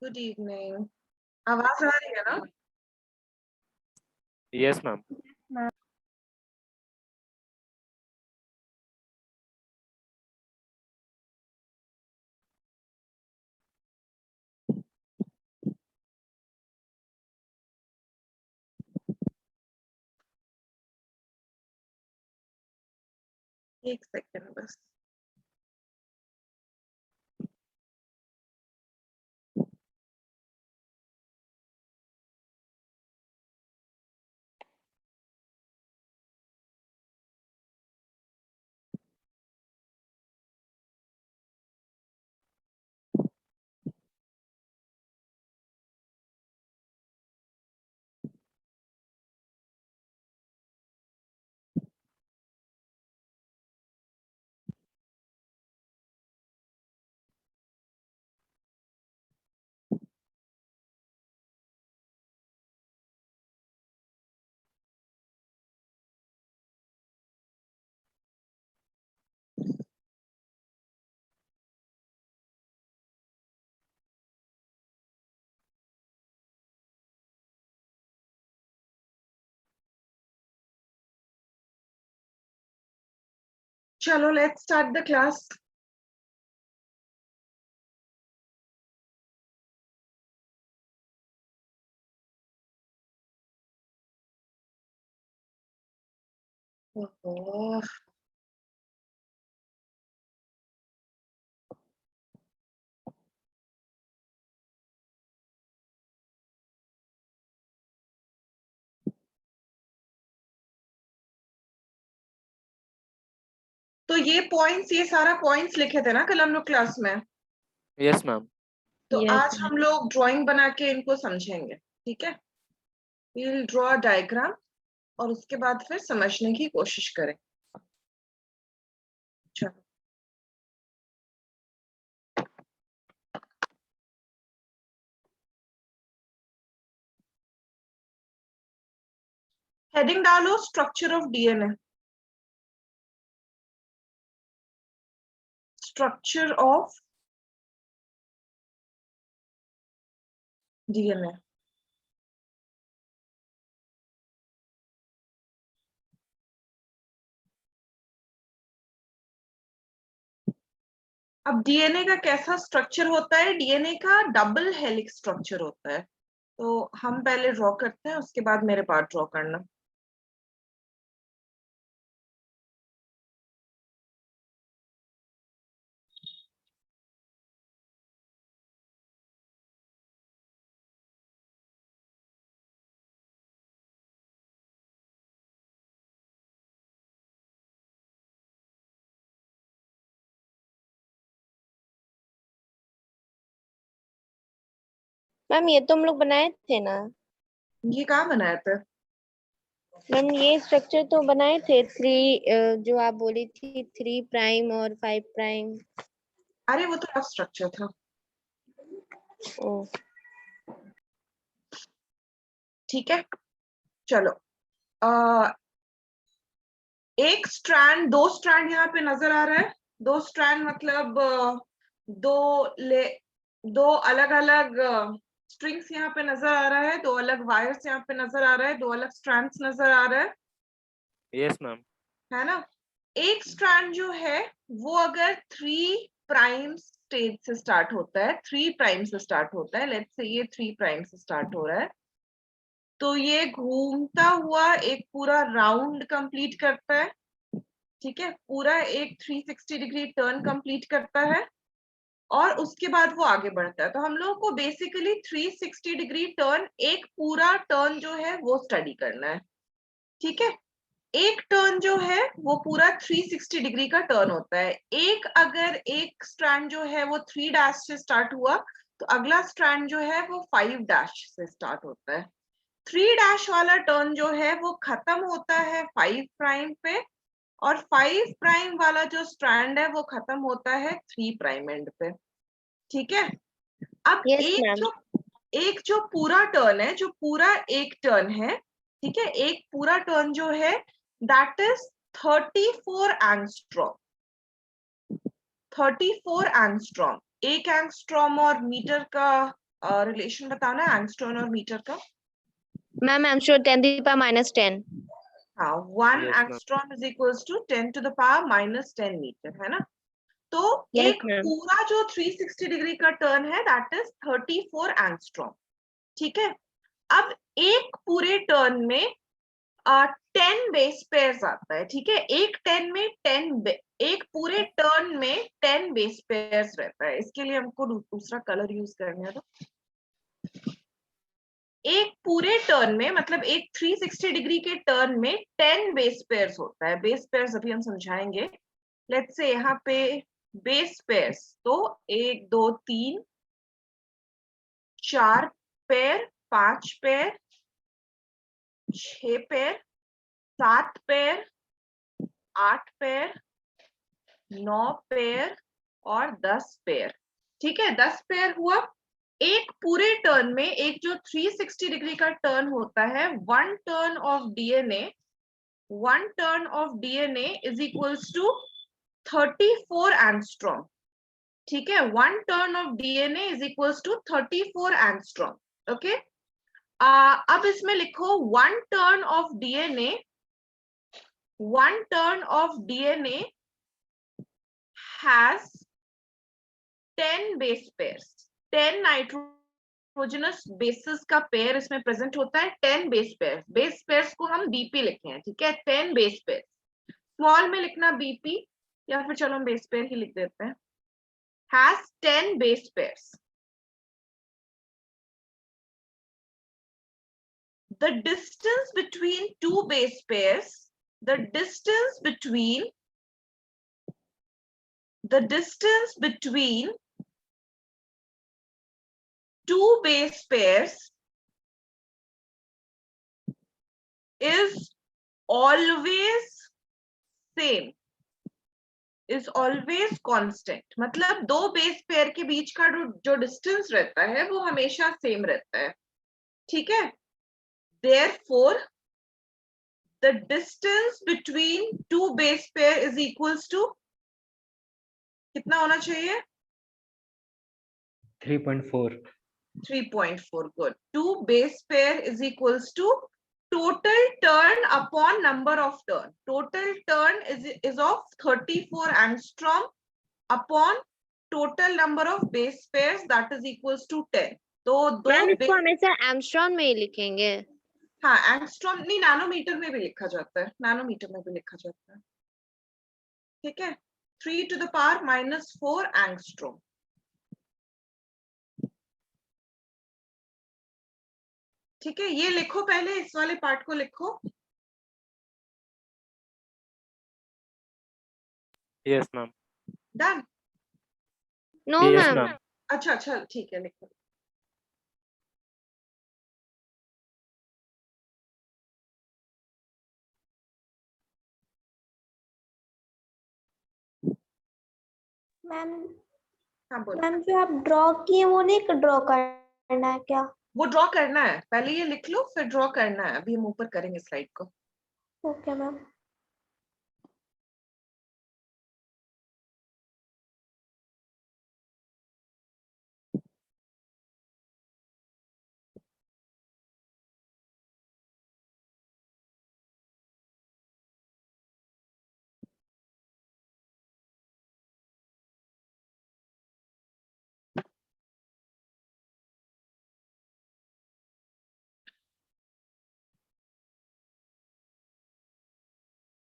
Good evening. आवाज आ रही है ना? Yes ma'am. एक सेकंड बस। चलो लेट्स स्टार्ट द क्लास। ओहो, तो ये सारा पॉइंट्स लिखे थे ना कल हम लोग क्लास में। Yes ma'am. तो Yes, आज हम लोग ड्राइंग बना के इनको समझेंगे, ठीक है? We will draw a diagram और उसके बाद फिर समझने की कोशिश करें। चलो, हेडिंग डालो structure of DNA. Structure of DNA. अब डीएनए का कैसा स्ट्रक्चर होता है? डीएनए का डबल हेलिक्स स्ट्रक्चर होता है। तो हम पहले ड्रॉ करते हैं, उसके बाद मेरे पार्ट ड्रॉ करना। मैम ये तो हम लोग बनाए थे ना। ये कहाँ बनाया था? मैम ये स्ट्रक्चर तो बनाए थे जो आप बोली थी 3' और 5'। अरे वो तो रफ स्ट्रक्चर था। ओ ठीक है, चलो। एक स्ट्रैंड, दो स्ट्रैंड यहाँ पे नजर आ रहा है। दो स्ट्रैंड मतलब दो अलग अलग स्ट्रिंग्स यहाँ पे नजर आ रहा है। दो अलग वायर्स यहाँ पे नजर आ रहा है। दो अलग स्ट्रैंड्स नजर आ रहा है, यस मैम। है ना? एक स्ट्रैंड जो है वो अगर 3' स्टेज से स्टार्ट होता है, 3' से स्टार्ट होता है, लेट्स से ये 3' से स्टार्ट हो रहा है, तो ये घूमता हुआ एक पूरा राउंड कंप्लीट करता है। ठीक है, पूरा एक 360 डिग्री टर्न कंप्लीट करता है और उसके बाद वो आगे बढ़ता है। तो हम लोगों को बेसिकली 360 डिग्री टर्न, एक पूरा टर्न जो है वो स्टडी करना है। ठीक है, एक टर्न जो है वो पूरा 360 डिग्री का टर्न होता है। अगर एक स्ट्रैंड जो है वो 3' से स्टार्ट हुआ, तो अगला स्ट्रैंड जो है वो 5' से स्टार्ट होता है। 3' वाला टर्न जो है वो खत्म होता है 5' पे, और 5' वाला जो स्ट्रैंड है वो खत्म होता है 3' एंड पे। ठीक है, अब यस मैम। एक जो पूरा टर्न है, जो पूरा एक टर्न है, ठीक है, एक पूरा टर्न जो है दैट इज 34 एंगस्ट्रॉम। 34 एंगस्ट्रॉम, एक एंगस्ट्रॉम और मीटर का रिलेशन बताना है एंगस्ट्रॉम और मीटर का। Ma'am I'm sure 10⁻⁻10। हाँ, 1 Yes, ma'am. Angstrom is equals to 10⁻⁻10 metre, है ना। तो Yes, एक ma'am. पूरा जो 360 डिग्री का टर्न है दैट इज 34 एंगस्ट्रॉम, ठीक है। अब एक पूरे टर्न में 10 बेस पेयर्स आता है, ठीक है। एक पूरे टर्न में 10 बेस पेयर्स रहता है। इसके लिए हमको दूसरा कलर यूज करने दो। एक पूरे टर्न में मतलब एक 360 डिग्री के टर्न में 10 बेस पेयर्स होता है। बेस पेयर्स अभी हम समझाएंगे। लेट्स से यहाँ पे बेस पेयर्स तो 1 2 3 4 pair, 5 pair, 6 pair, 7 pair, 8 pair, 9 pair और 10 पेयर, ठीक है। 10 पेयर हुआ। एक पूरे टर्न में एक जो 360 डिग्री का टर्न होता है, one turn of DNA is equals to 34 angstrom, ठीक है। One turn of DNA is equals to 34 angstrom, okay. अब इसमें लिखो one turn of DNA has 10 base pairs, 10 nitrogenous bases का पेयर इसमें प्रेजेंट होता है। 10 बेस पेयर्स को हम बीपी लिखे हैं, ठीक है। 10 बेस पेयर, स्मॉल में लिखना बीपी या फिर चलो हम बेस पेयर ही लिख देते हैं। has 10 base pairs. The distance between two base pairs, the distance between two base pairs is always same, is always constant। मतलब दो बेस पेयर के बीच का जो डिस्टेंस रहता है वो हमेशा सेम रहता है, ठीक है। Therefore the distance between two base pair is equals to कितना होना चाहिए? 3.4. 3.4, good। Two base pair is equals to total turn upon number of turn. Total turn is of 34 angstrom upon total number of base pairs, that is equals to 10। तो ma'am इसको दो हमेशा एमस्ट्रॉन में ही लिखेंगे। हाँ, एंगस्ट्रॉम नहीं, नैनोमीटर में भी लिखा जाता है, नैनोमीटर में भी लिखा जाता है, ठीक है। 3 to the power -4 एंगस्ट्रॉम। ठीक है, ये लिखो, पहले इस वाले पार्ट को लिखो। Yes, ma'am. Done. No Yes, ma'am. ma'am. अच्छा अच्छा, ठीक है, लिखो। मैम हाँ बोलो। मैम जो आप ड्रॉ किए वो नहीं ड्रॉ करना है क्या? वो ड्रॉ करना है, पहले ये लिख लो फिर ड्रॉ करना है। अभी हम ऊपर करेंगे स्लाइड को। Okay ma'am.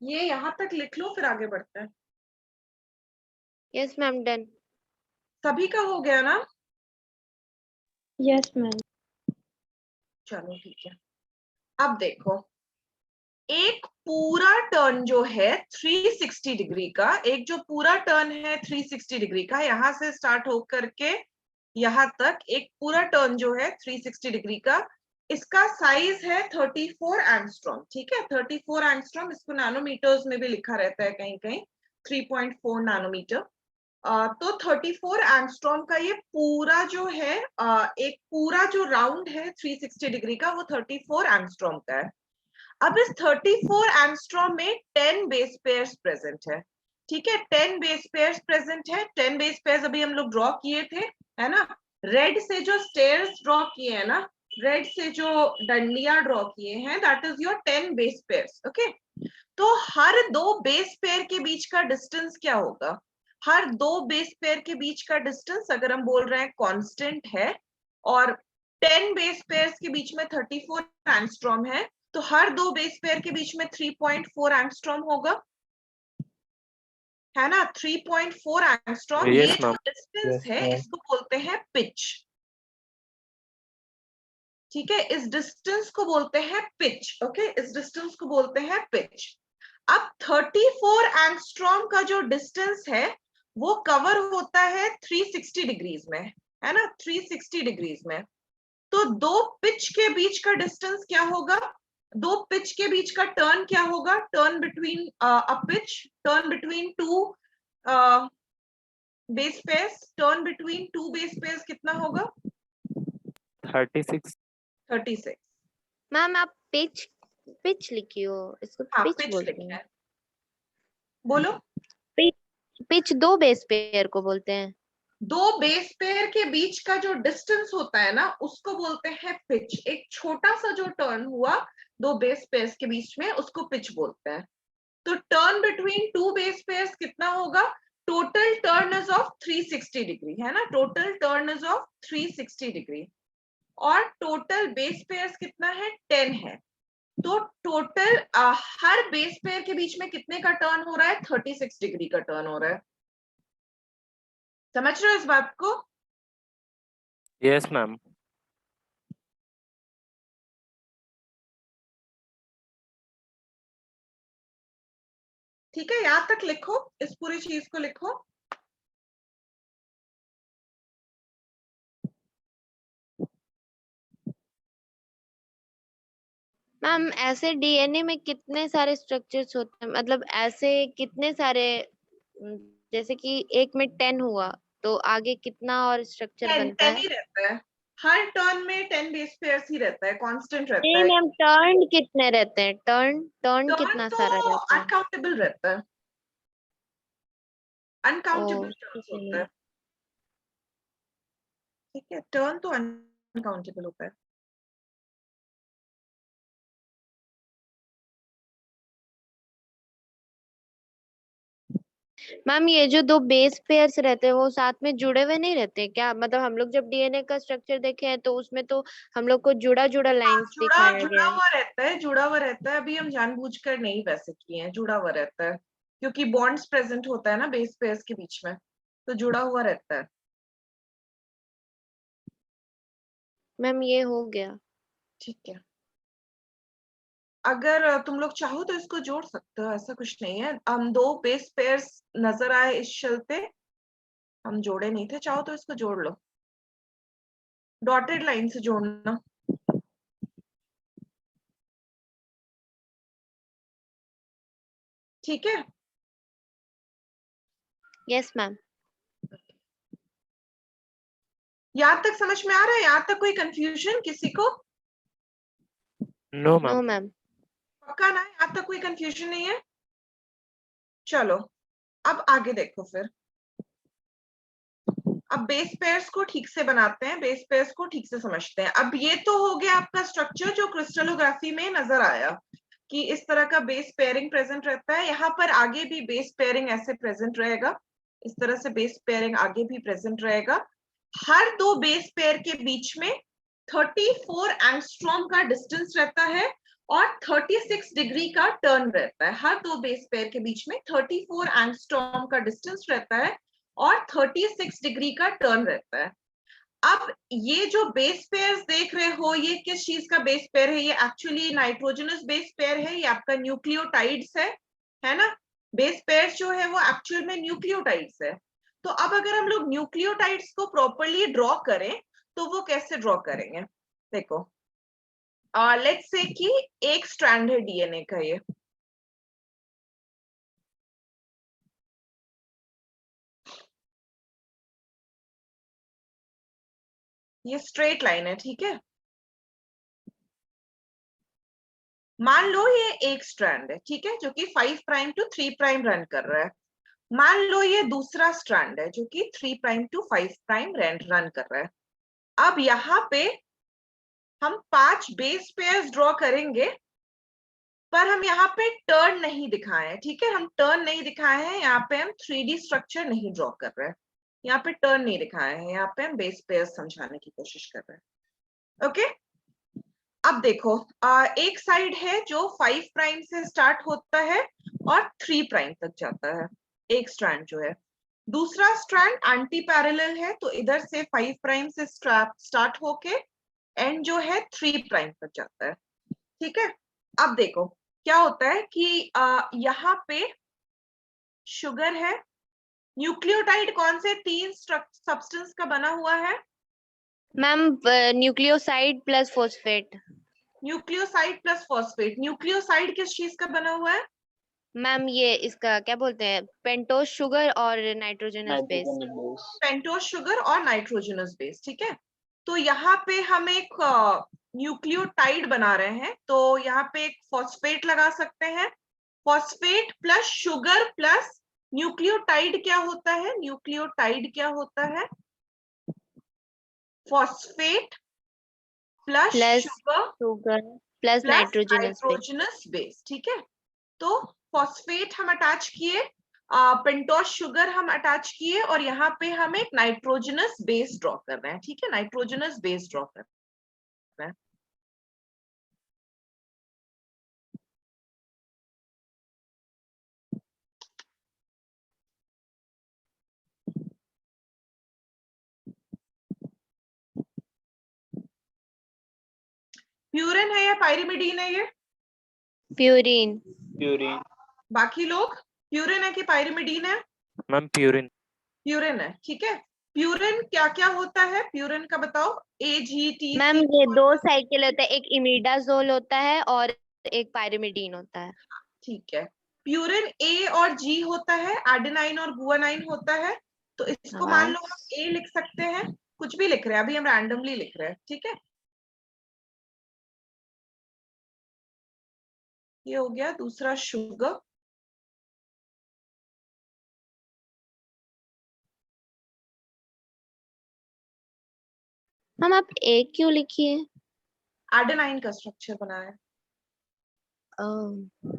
ये यहाँ तक लिख लो फिर आगे बढ़ते हैं। Yes ma'am, done. सभी का हो गया ना? Yes ma'am. चलो ठीक है। अब देखो, एक पूरा टर्न जो है 360 डिग्री का, एक जो पूरा टर्न है 360 डिग्री का, यहां से स्टार्ट होकर के यहां तक एक पूरा टर्न जो है 360 डिग्री का, इसका साइज है 34 एंगस्ट्रॉम, ठीक है। 34 एंगस्ट्रॉम, इसको नैनोमीटर्स में भी लिखा रहता है कहीं कहीं, 3.4 नैनोमीटर। तो 34 एंगस्ट्रॉम का ये पूरा जो है एक पूरा जो राउंड है 360 डिग्री का, वो 34 एंगस्ट्रॉम का है। अब इस 34 एंगस्ट्रॉम में 10 बेस पेयर्स प्रेजेंट है, ठीक है। 10 बेस पेयर्स प्रेजेंट है। 10 बेस पेयर्स अभी हम लोग ड्रॉ किए थे, है ना। रेड से जो स्टेयर्स ड्रॉ किए हैं ना, रेड से जो डंडियां ड्रॉ किए हैं, that is your 10 base pairs. Okay, तो हर दो बेस पेयर के बीच का डिस्टेंस क्या होगा? हर दो बेस पेयर के बीच का डिस्टेंस अगर हम बोल रहे हैं कांस्टेंट है और 10 बेस पेयर्स के बीच में 34 एंगस्ट्रॉम है, तो हर दो बेस पेयर के बीच में 3.4 एंगस्ट्रॉम होगा, है ना? 3.4 एंगस्ट्रॉम। ये Yes, जो ma'am. डिस्टेंस Yes, है ma'am. इसको बोलते हैं पिच। ठीक है, इस डिस्टेंस को बोलते हैं पिच। ओके, इस डिस्टेंस को बोलते हैं पिच। अब 34 एंगस्ट्रॉम का जो डिस्टेंस है वो कवर होता है 360 डिग्रीज में, है ना? 360 डिग्रीज में। तो दो पिच के बीच का डिस्टेंस क्या होगा? दो पिच के बीच का टर्न क्या होगा? Turn between a pitch, turn between two base pairs, turn between two base pairs कितना होगा? 36. 36। मैम आप पिच पिच लिखी हो, इसको हाँ, पिच पिच बोलते लिखना हैं। है। बोलो। पिच दो बेस पेयर को बोलते हैं। दो बेस पेयर के बीच का जो डिस्टेंस होता है ना, उसको बोलते हैं पिच। एक छोटा सा जो टर्न हुआ दो बेस पेयर्स के बीच में, उसको पिच बोलते हैं। तो turn between two base pairs कितना होगा? Total turn is of 360 degree, है ना? Total turn is of 360 degree. और टोटल बेस पेयर्स कितना है? 10 है। तो टोटल हर बेस पेयर के बीच में कितने का टर्न हो रहा है? 36 डिग्री का टर्न हो रहा है। समझ रहे हो इस बात को? Yes, ma'am. ठीक है, यहां तक लिखो, इस पूरी चीज को लिखो। मैम ऐसे डीएनए में कितने सारे स्ट्रक्चर्स होते हैं, मतलब ऐसे कितने सारे अम, जैसे कि एक में 10 हुआ तो आगे कितना और स्ट्रक्चर 10 बनता 10 है? ही रहता है। हर टर्न में 10 बेस पेयर्स ही रहता है, कांस्टेंट रहता नहीं है। मैम, टर्न कितने रहते हैं? टर्न टर्न टर्न कितना तो सारा रहता है? अनकाउंटेबल रहता है, ओ अनकाउंटेबल टर्न्स ठीक होता है। है। ठीक है, टर्न तो अनकाउंटेबल होता है। मैम ये जो दो बेस पेयर्स रहते हैं वो साथ में जुड़े हुए नहीं रहते क्या? मतलब हम लोग जब डीएनए का स्ट्रक्चर देखे हैं तो उसमें तो हम लोग को जुड़ा जुड़ा हाँ, लाइंस जुड़ा दिखाया जुड़ा गया है। हुआ रहता है, जुड़ा हुआ रहता है। अभी हम जानबूझकर नहीं वैसे किए हैं, जुड़ा हुआ रहता है क्योंकि बॉन्ड्स प्रेजेंट होता है ना बेस पेयर्स के बीच में, तो जुड़ा हुआ रहता है। मैम ये हो गया। ठीक है, अगर तुम लोग चाहो तो इसको जोड़ सकते हो, ऐसा कुछ नहीं है। हम दो बेस पेयर्स नजर आए इस शेल पे, हम जोड़े नहीं थे, चाहो तो इसको जोड़ लो, डॉटेड लाइन से जोड़ना। ठीक है, यस मैम। यहाँ तक समझ में आ रहा है? यहाँ तक कोई कंफ्यूजन किसी को? No, no ma'am. मैम। पक्का ना? यहाँ तक कोई कंफ्यूजन नहीं है? चलो अब आगे देखो फिर। अब बेस पेयर्स को ठीक से बनाते हैं, बेस पेयर्स को ठीक से समझते हैं। अब ये तो हो गया आपका स्ट्रक्चर जो क्रिस्टलोग्राफी में नजर आया कि इस तरह का बेस पेयरिंग प्रेजेंट रहता है। यहाँ पर आगे भी बेस पेयरिंग ऐसे प्रेजेंट रहेगा, इस तरह से बेस पेयरिंग आगे भी प्रेजेंट रहेगा। हर दो बेस पेयर के बीच में 34 एंगस्ट्रॉम का डिस्टेंस रहता है और 36 डिग्री का टर्न रहता है। हर दो बेस पेयर के बीच में 34 एंगस्ट्रॉम का डिस्टेंस रहता है और 36 डिग्री का टर्न रहता है। अब ये जो बेस पेयर्स देख रहे हो, ये किस चीज का बेस पेयर है? ये एक्चुअली नाइट्रोजनस बेस पेयर है, ये आपका न्यूक्लियोटाइड्स है ना? बेस पेयर जो है वो एक्चुअल में न्यूक्लियोटाइड्स है। तो अब अगर हम लोग न्यूक्लियोटाइड्स को प्रॉपरली ड्रॉ करें तो वो कैसे ड्रॉ करेंगे? देखो, लेट्स से कि एक स्ट्रैंड है डीएनए का, ये स्ट्रेट लाइन है, ठीक है? मान लो ये एक स्ट्रैंड है, ठीक है, जो कि 5 प्राइम टू 3 प्राइम रन कर रहा है। मान लो ये दूसरा स्ट्रैंड है जो कि 3 प्राइम टू 5 प्राइम रन कर रहा है। अब यहाँ पे हम 5 बेस पेयर्स ड्रॉ करेंगे, पर हम यहाँ पे टर्न नहीं दिखाए हैं, ठीक है, हम टर्न नहीं दिखाए हैं, यहाँ पे हम 3D स्ट्रक्चर नहीं ड्रॉ कर रहे हैं, यहाँ पे टर्न नहीं दिखाए हैं, यहाँ पे हम बेस पेयर्स समझाने की कोशिश कर रहे हैं। ओके, अब देखो, एक साइड है जो 5 प्राइम से स्टार्ट होता है और 3 प्राइम तक जाता है, एक स्ट्रैंड जो है। दूसरा स्ट्रैंड एंटी पैरेलल है, तो इधर से 5 प्राइम से स्टार्ट होके एंड जो है 3 प्राइम तक जाता है, ठीक है। अब देखो क्या होता है कि यहाँ पे शुगर है, न्यूक्लियोटाइड कौन से 3 सब्सटेंस का बना हुआ है? Ma'am nucleoside plus phosphate. Nucleoside plus phosphate. Nucleoside किस चीज का बना हुआ है? मैम ये इसका क्या बोलते हैं, पेंटोस शुगर और नाइट्रोजनस बेस। पेंटोस शुगर और नाइट्रोजनस बेस, ठीक है। तो यहाँ पे हम एक न्यूक्लियोटाइड बना रहे हैं, तो यहाँ पे एक फॉस्फेट लगा सकते हैं। Phosphate plus sugar plus nucleotide क्या होता है? न्यूक्लियोटाइड क्या होता है? Plus phosphate plus sugar sugar plus plus nitrogenous base. Nitrogenous base, ठीक है। तो फॉस्फेट हम अटैच किए, पेंटोस शुगर हम अटैच किए, और यहाँ पे हम एक नाइट्रोजनस बेस ड्रॉ कर रहे हैं, ठीक है, नाइट्रोजनस बेस ड्रॉ कर रहे हैं। प्यूरिन है या पायरिमिडीन है ये? प्यूरिन। प्यूरिन। बाकी लोग प्यूरिन है कि पायरिमिडीन है? Ma'am purine. प्यूरिन है, ठीक है। प्यूरिन क्या क्या होता है प्यूरिन का बताओ? AGT। मैम ये 2 साइकिल होता है, एक इमिडाजोल होता है और एक पायरिमिडीन होता है। ठीक है, प्यूरिन A और G होता है, एडेनाइन और गुआनाइन होता है, तो इसको मान लो हम A लिख सकते हैं, कुछ भी लिख रहे हैं, अभी हम रैंडमली लिख रहे हैं, ठीक है। ये हो गया दूसरा शुगर। हम आप एक क्यों लिखिए? एडेनाइन का स्ट्रक्चर बना है। ओह,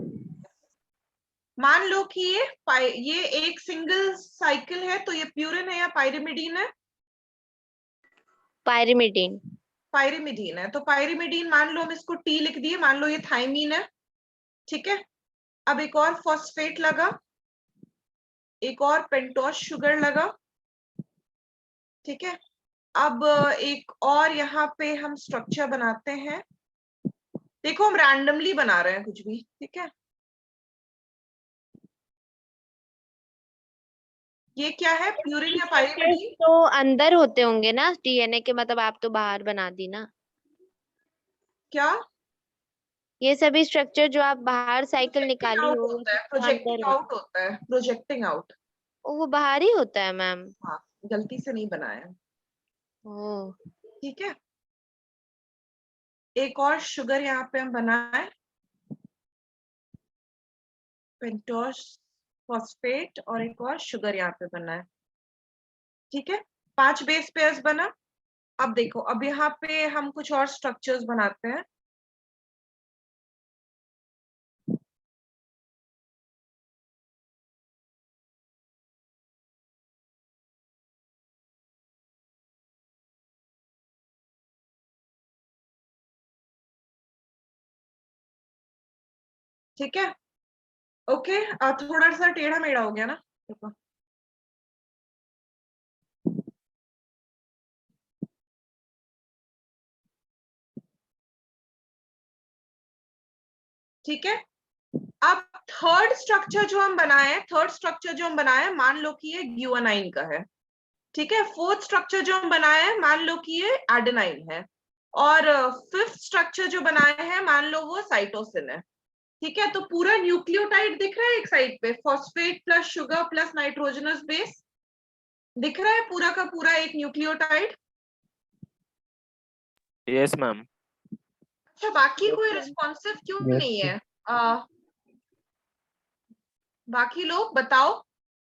मान लो कि ये एक सिंगल साइकिल है, तो ये प्यूरिन है या पायरिमिडीन है? पायरिमिडीन। पायरिमिडीन है, तो पायरिमिडीन मान लो हम इसको T लिख दिए, मान लो ये थाइमीन है, ठीक है। अब एक और फॉस्फेट लगा, एक और पेंटोस शुगर लगा, ठीक है। अब एक और यहाँ पे हम स्ट्रक्चर बनाते हैं, देखो हम रैंडमली बना रहे हैं कुछ भी, ठीक है। ये क्या है, प्यूरिन या पायरिमिडीन? तो अंदर होते होंगे ना डीएनए के, मतलब आप तो बाहर बना दी ना। क्या? ये सभी स्ट्रक्चर जो आप बाहर साइकिल निकाली हो वो सब तो अंदर प्रोजेक्टिंग आउट होता है, प्रोजेक्टिंग आउट। वो बाहर ही होता है मैम। हाँ, गलती से नहीं बनाया, ओह, ठीक है। एक और शुगर यहाँ पे हम बनाए, पेंटोस फॉस्फेट, और एक और शुगर यहाँ पे बना है, ठीक है। 5 बेस पेयर्स बना। अब देखो, अब यहाँ पे हम कुछ और स्ट्रक्चर्स बनाते हैं, ठीक है। ओके, थोड़ा सा टेढ़ा मेढ़ा हो गया ना, देखो। ठीक है। अब थर्ड स्ट्रक्चर जो हम बनाए, मान लो कि ये ग्यूआनाइन का है, ठीक है। फोर्थ स्ट्रक्चर जो हम बनाए हैं, मान लो कि ये एडेनाइन है, और फिफ्थ स्ट्रक्चर जो बनाए हैं, मान लो वो साइटोसिन है, ठीक है। तो पूरा न्यूक्लियोटाइड दिख रहा है एक साइड पे, phosphate plus sugar plus nitrogenous base, दिख रहा है पूरा का पूरा एक न्यूक्लियोटाइड। Yes ma'am. अच्छा, बाकी कोई रिस्पॉन्सिव क्यों नहीं है? बाकी लोग बताओ,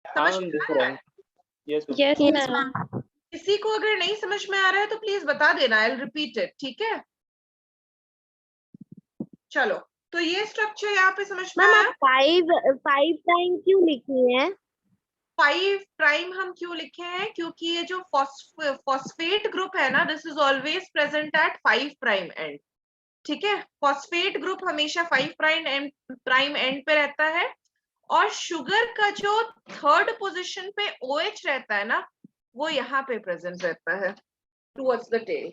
समझ में आ रहा है? Yes ma'am. किसी को अगर नहीं समझ में आ रहा है तो प्लीज बता देना, आई विल रिपीट इट, ठीक है? चलो, तो ये स्ट्रक्चर यहाँ पे समझ में मैम आया। आप 5 टाइम क्यों लिखी है? 5' हम क्यों लिखे हैं? क्योंकि ये जो फॉस्फेट ग्रुप है ना, this is always present at 5' and, ठीक है? फॉस्फेट ग्रुप हमेशा 5' एंड पे रहता है, और शुगर का जो थर्ड पोजीशन पे OH रहता है ना, वो यहाँ पे प्रेजेंट रहता है टुवर्ड्स द टेल,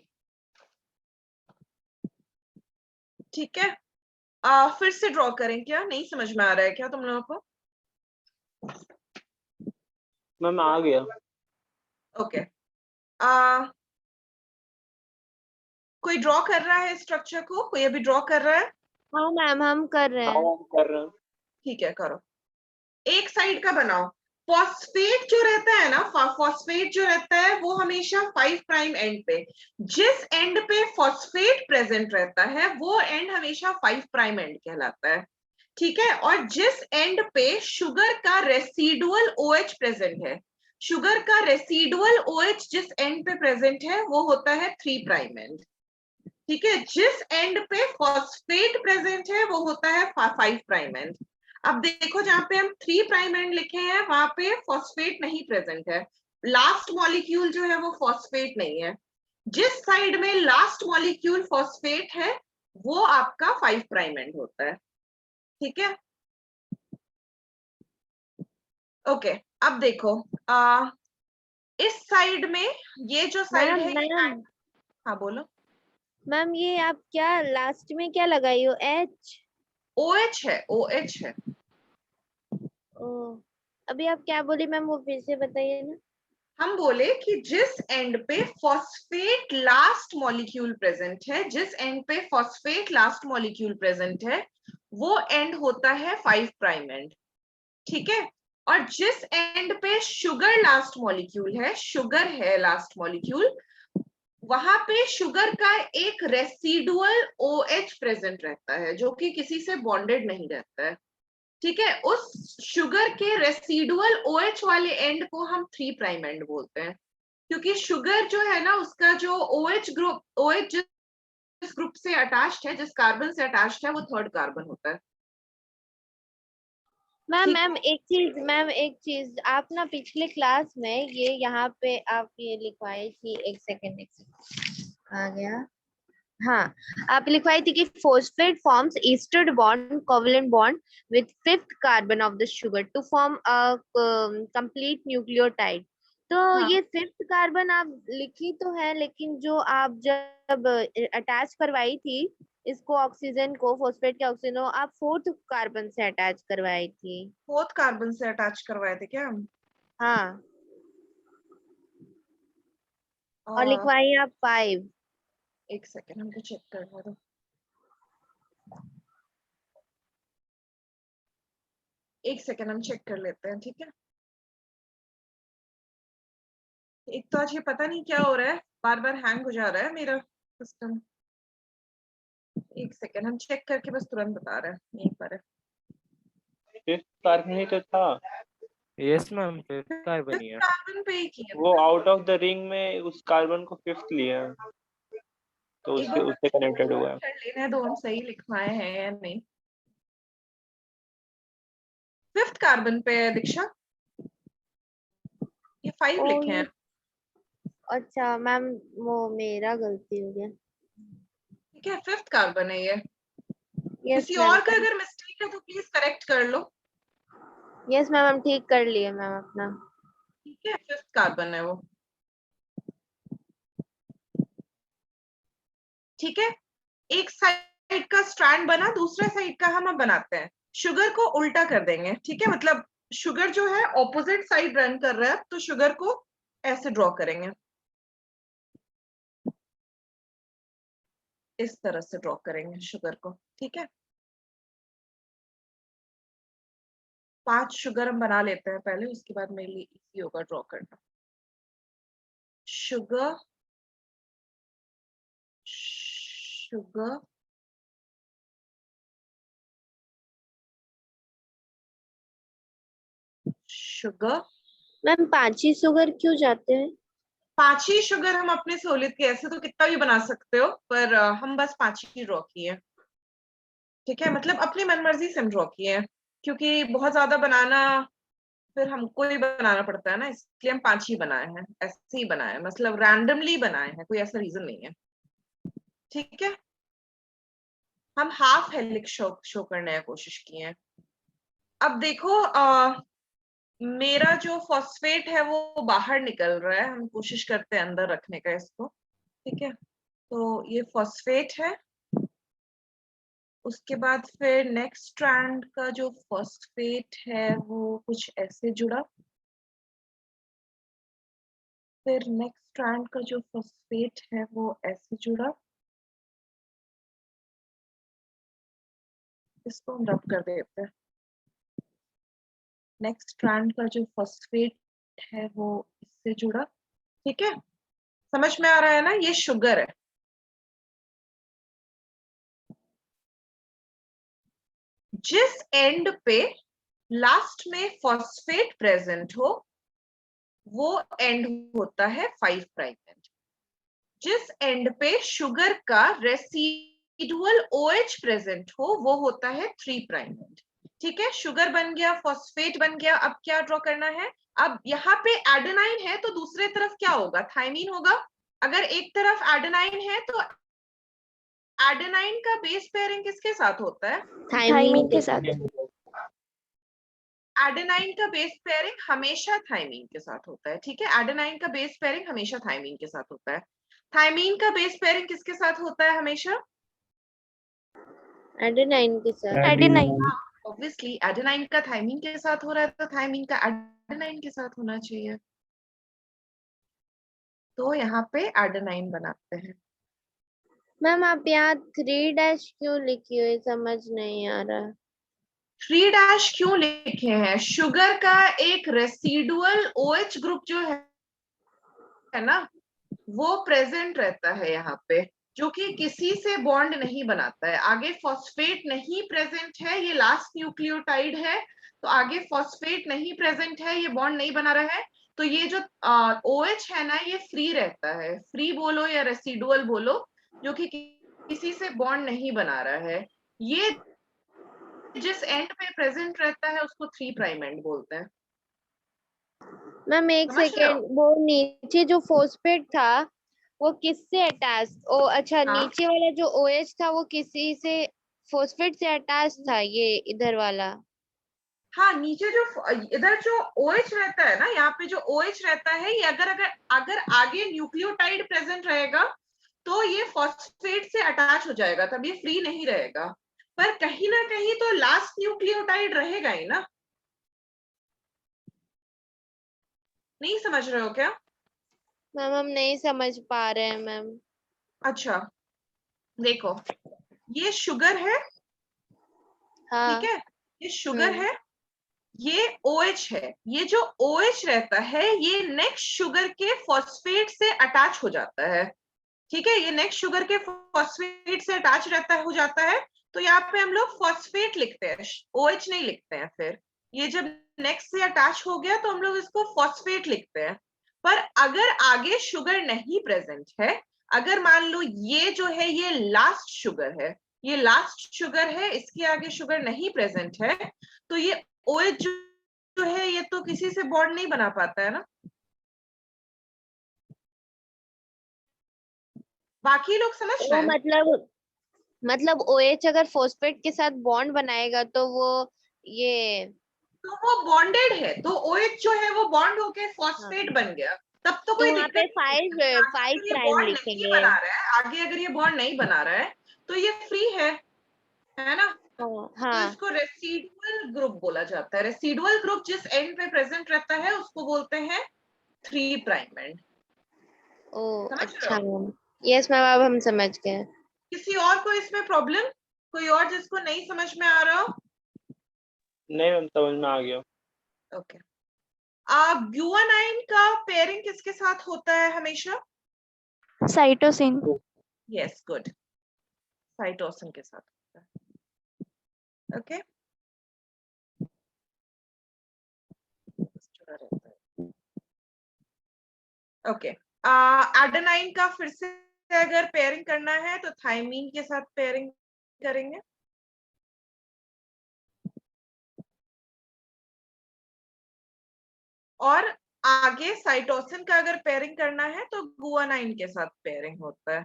ठीक है? फिर से ड्रॉ करें क्या? नहीं समझ में आ रहा है क्या तुम लोगों को? मैम आ गया। ओके, कोई ड्रॉ कर रहा है स्ट्रक्चर को? कोई अभी ड्रॉ कर रहा है? हाँ मैम हम कर रहे हाँ हैं। मैम कर रहे हैं। ठीक है, करो। एक साइड का बनाओ। फॉस्फेट जो रहता है ना, फॉस्फेट जो रहता है वो हमेशा 5' एंड पे, जिस एंड पे फॉस्फेट प्रेजेंट रहता है वो एंड हमेशा 5' एंड कहलाता है, ठीक है? और जिस एंड पे शुगर का रेसिडुअल OH प्रेजेंट है, शुगर का रेसिडुअल OH जिस एंड पे प्रेजेंट है वो होता है 3' एंड, ठीक है? जिस एंड पे फॉस्फेट प्रेजेंट है वो होता है 5' एंड। अब देखो, जहां पे हम 3' एंड लिखे हैं वहां पे फॉस्फेट नहीं प्रेजेंट है, लास्ट मॉलिक्यूल जो है वो फॉस्फेट नहीं है। जिस साइड में लास्ट मॉलिक्यूल फॉस्फेट है वो आपका 5' एंड होता है, ठीक है? ओके, अब देखो, इस साइड में ये जो साइड मैम है ये, मैम हाँ बोलो। मैम ये आप क्या लास्ट में क्या लगाई हो? H? OH है, OH है। ओ, अभी आप क्या बोली मैम, वो फिर से बताइए ना। हम बोले कि जिस एंड पे फॉस्फेट लास्ट मॉलिक्यूल प्रेजेंट है, जिस एंड पे फॉस्फेट लास्ट मॉलिक्यूल प्रेजेंट है वो एंड होता है 5' एंड, ठीक है? और जिस एंड पे शुगर लास्ट मॉलिक्यूल है, शुगर है लास्ट मॉलिक्यूल, वहां पे शुगर का एक रेसिडुअल OH प्रेजेंट रहता है जो कि किसी से बॉन्डेड नहीं रहता है, ठीक है? उस शुगर के रेसिडुअल OH वाले एंड को हम 3' एंड बोलते हैं, क्योंकि शुगर जो है ना उसका जो OH ग्रुप, OH जिस ग्रुप से अटैच्ड है, जिस कार्बन से अटैच्ड है वो थर्ड कार्बन होता है, मैम ठीक है? मैम एक चीज आप ना पिछले क्लास में ये यहाँ पे आप ये लिखवाई थी, एक सेकेंड आ गया। हाँ, आप लिखवाई थी कि phosphate forms ester bond covalent bond with fifth carbon of the sugar to form a complete nucleotide. तो हाँ, ये फिफ्थ कार्बन आप लिखी तो है, लेकिन जो आप जब अटैच करवाई थी इसको, ऑक्सीजन को, फॉस्फेट के ऑक्सीजन को, आप फोर्थ कार्बन से अटैच करवाई थी। फोर्थ कार्बन से अटैच करवाए थे क्या हम? हाँ, और आ, लिखवाई आप 5। एक सेकेंड, हमको चेक करना दो। एक सेकेंड, हम चेक कर लेते हैं, ठीक है? एक तो आज ये पता नहीं क्या हो रहा है, बार बार हैंग हो जा रहा है मेरा सिस्टम। एक सेकेंड, हम चेक करके बस तुरंत बता रहे हैं, यहीं पर है। फिफ्थ कार्बन ही तो था। यस मैम, फिफ्थ कार्बन ही है। कार्बन पे ही किया वो आउट ऑफ द रिंग में उस कार्बन को फिफ्थ लिया है, तो एक उसके बार उससे कनेक्टेड हुआ है। कर लेने दो, हम सही लिखवाए हैं या नहीं। फिफ्थ कार्बन पे है दीक्षा, ये 5 ओ लिखे हैं, ये, अच्छा मैम वो मेरा गलती हो गया। ठीक है? फिफ्थ कार्बन है ये। यस किसी मैम, और का अगर मिस्टेक है तो प्लीज करेक्ट कर लो, यस मैम हम ठीक कर लिए मैम अपना। ठीक है? फिफ्थ कार्बन है वो, ठीक है? एक साइड का स्ट्रैंड बना, दूसरे साइड का हम अब बनाते हैं। शुगर को उल्टा कर देंगे, ठीक है? मतलब शुगर जो है ऑपोजिट साइड रन कर रहा है, तो शुगर को ऐसे ड्रॉ करेंगे, इस तरह से ड्रॉ करेंगे शुगर को, ठीक है? 5 शुगर हम बना लेते हैं पहले, उसके बाद मेरे लिए इजी होगा ड्रॉ करना। शुगर, शुगर, शुगर, मैम 5 ही शुगर क्यों जाते हैं? 5 ही शुगर हम अपने सहूलियत के, ऐसे तो कितना भी बना सकते हो, पर हम बस 5 ही ड्रॉ किए। ठीक है, मतलब अपनी मनमर्जी से हम ड्रॉ किए हैं, क्योंकि बहुत ज्यादा बनाना फिर हमको ही बनाना पड़ता है ना, इसलिए हम 5 ही बनाए हैं, ऐसे ही बनाए हैं, मतलब रैंडमली बनाए हैं, कोई ऐसा रीजन नहीं है। ठीक है, हम हाफ हेलिक्स शो करने की कोशिश किए हैं। अब देखो मेरा जो फॉस्फेट है वो बाहर निकल रहा है, हम कोशिश करते हैं अंदर रखने का इसको। ठीक है, तो ये फॉस्फेट है। उसके बाद फिर नेक्स्ट स्ट्रैंड का जो फॉस्फेट है वो कुछ ऐसे जुड़ा। फिर नेक्स्ट स्ट्रैंड का जो फॉस्फेट है वो ऐसे जुड़ा। इसको हम रब कर देते हैं। नेक्स्ट स्ट्रैंड का जो फॉस्फेट है वो इससे जुड़ा। ठीक है, समझ में आ रहा है ना, ये शुगर है। जिस एंड पे लास्ट में फॉस्फेट प्रेजेंट हो वो एंड होता है 5 प्राइम एंड। जिस एंड पे शुगर का रेसिडुअल OH प्रेजेंट हो वो होता है 3 प्राइम एंड। ठीक है, शुगर बन गया, फॉस्फेट बन गया। अब क्या ड्रॉ करना है? अब यहाँ पे एडेनाइन है तो दूसरे तरफ क्या होगा? थाइमीन होगा। अगर एक तरफ एडेनाइन है तो एडेनाइन का बेस पेयरिंग किसके साथ होता है? थाइमीन के साथ। एडेनाइन का बेस पेयरिंग हमेशा थाइमीन के साथ होता है। ठीक है, एडेनाइन का बेस पेयरिंग हमेशा थाइमीन के साथ होता है। थाइमीन का बेस पेयरिंग किसके साथ होता है हमेशा? एडेनाइन के साथ। एडेनाइन। ऑब्वियसली एडेनाइन का थाइमीन के साथ हो रहा है तो थाइमीन का एडेनाइन के साथ होना चाहिए। तो यहाँ पे एडेनाइन बनाते हैं। मैम आप यहाँ 3 डैश क्यों लिखी हुई, समझ नहीं आ रहा। 3 डैश क्यों लिखे हैं? शुगर का एक रेसिडुअल OH ग्रुप जो है ना वो प्रेजेंट रहता है यहाँ पे, जो कि किसी से बॉन्ड नहीं बनाता है। आगे फॉस्फेट नहीं प्रेजेंट है, ये लास्ट न्यूक्लियोटाइड है, तो आगे फॉस्फेट नहीं प्रेजेंट है, ये बॉन्ड नहीं बना रहा है। तो ये जो OH है ना ये फ्री रहता है, फ्री बोलो या रेसिडुअल बोलो, जो कि किसी से बॉन्ड नहीं बना रहा है। ये जिस एंड पे प्रेजेंट रहता है उसको 3 प्राइम एंड बोलते हैं। मैम एक समझ रहे हो? सेकेंड, वो नीचे जो फॉस्फेट था वो किससे अटैच? ओ अच्छा, हाँ नीचे वाला जो OH था वो किसी से फॉस्फेट से अटैच था, ये इधर वाला। हाँ, नीचे जो इधर जो OH रहता है ना, यहाँ पे जो OH रहता है ये अगर अगर अगर आगे न्यूक्लियोटाइड प्रेजेंट रहेगा तो ये फॉस्फेट से अटैच हो जाएगा, तब ये फ्री नहीं रहेगा। पर कहीं ना कहीं तो लास्ट न्यूक्लियोटाइड रहेगा ही ना। नहीं समझ रहे हो क्या? मैम हम नहीं समझ पा रहे हैं मैम। अच्छा देखो, ये शुगर है। ठीक हाँ। है, ये शुगर है, ये OH है। ये जो OH रहता है ये नेक्स्ट शुगर के फॉस्फेट से अटैच हो जाता है। ठीक है, ये नेक्स्ट शुगर के फॉस्फेट से अटैच रहता है, हो जाता है। तो यहाँ पे हम लोग फॉस्फेट लिखते हैं, OH नहीं लिखते हैं। फिर ये जब नेक्स्ट से अटैच हो गया तो हम लोग इसको फॉस्फेट लिखते हैं। पर अगर आगे शुगर नहीं प्रेजेंट है, अगर मान लो ये जो है ये लास्ट शुगर है, ये लास्ट शुगर है, इसके आगे शुगर नहीं प्रेजेंट है, तो ये OH जो है ये तो किसी से बॉन्ड नहीं बना पाता है ना। बाकी लोग समझ रहे वो हैं? मतलब OH अगर फॉस्फेट के साथ बॉन्ड बनाएगा तो वो ये तो वो बॉन्डेड है, तो OH जो है वो बॉन्ड होके हाँ, फॉस्फेट बन गया, तब तो तो कोई वहां दिक्कत पे नहीं है। 5 अगर ये प्राइम बॉन्ड नहीं लिखेंगे। बना रहा है आगे, अगर ये बॉन्ड नहीं बना रहा है तो ये फ्री है ना। हाँ तो हाँ। इसको रेसिडुअल ग्रुप बोला जाता है। रेसिडुअल ग्रुप जिस एंड पे प्रेजेंट रहता है उसको बोलते हैं 3 प्राइम एंड। ओ समझ रहे अच्छा हो? मैम। यस मैम, अब हम समझ गए। किसी और को इसमें प्रॉब्लम? कोई और जिसको नहीं समझ में आ रहा हो? नहीं मैम, समझ में आ गया। ओके। ग्लूआनाइन का पेयरिंग किसके साथ होता है हमेशा? साइटोसिन। यस गुड, साइटोसिन के साथ होता है। ओके, ओके एडेनाइन का फिर से अगर पेयरिंग करना है तो थायमीन के साथ पेयरिंग करेंगे। और आगे साइटोसिन का अगर पेयरिंग करना है तो गुआनाइन के साथ पेयरिंग होता है।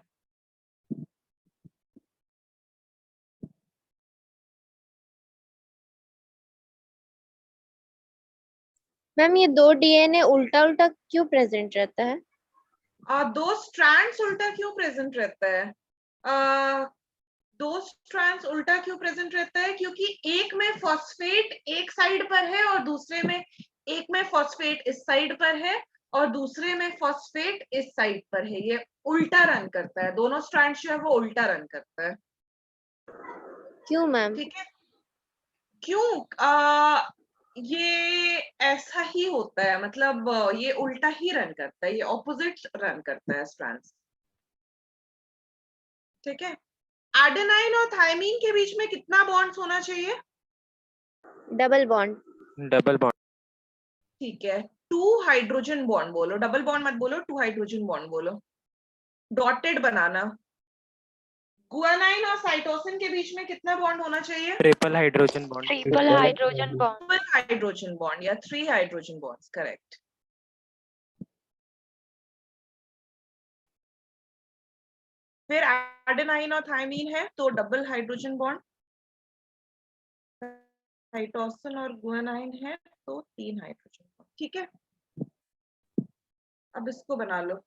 मैम ये दो डीएनए उल्टा उल्टा क्यों प्रेजेंट रहता है? दो स्ट्रैंड्स उल्टा क्यों प्रेजेंट रहता है? दो स्ट्रैंड्स उल्टा क्यों प्रेजेंट रहता है? क्योंकि एक में फॉस्फेट एक साइड पर है और दूसरे में, एक में फॉस्फेट इस साइड पर है और दूसरे में फॉस्फेट इस साइड पर है। ये उल्टा रन करता है, दोनों स्ट्रैंड्स जो है वो उल्टा रन करता है। क्यों मैम? ठीक है, क्यों? ये ऐसा ही होता है, मतलब ये उल्टा ही रन करता है, ये ऑपोजिट रन करता है स्ट्रैंड्स। ठीक है, एडेनाइन और थायमीन के बीच में कितना बॉन्ड्स होना चाहिए? Double bond. Double bond. ठीक है, 2 हाइड्रोजन बॉन्ड बोलो, डबल बॉन्ड मत बोलो, 2 हाइड्रोजन बॉन्ड बोलो। डॉटेड बनाना। गुआनाइन और साइटोसिन के बीच में कितना बॉन्ड होना चाहिए? Triple hydrogen bond. Triple hydrogen bond. Triple hydrogen bond या 3 हाइड्रोजन बॉन्ड्स, करेक्ट। फिर एडेनाइन और थायमीन है तो डबल हाइड्रोजन बॉन्ड, साइटोसिन और गुआनाइन है तो 3 हाइड्रोजन बॉन्ड। ठीक है, अब इसको बना लो।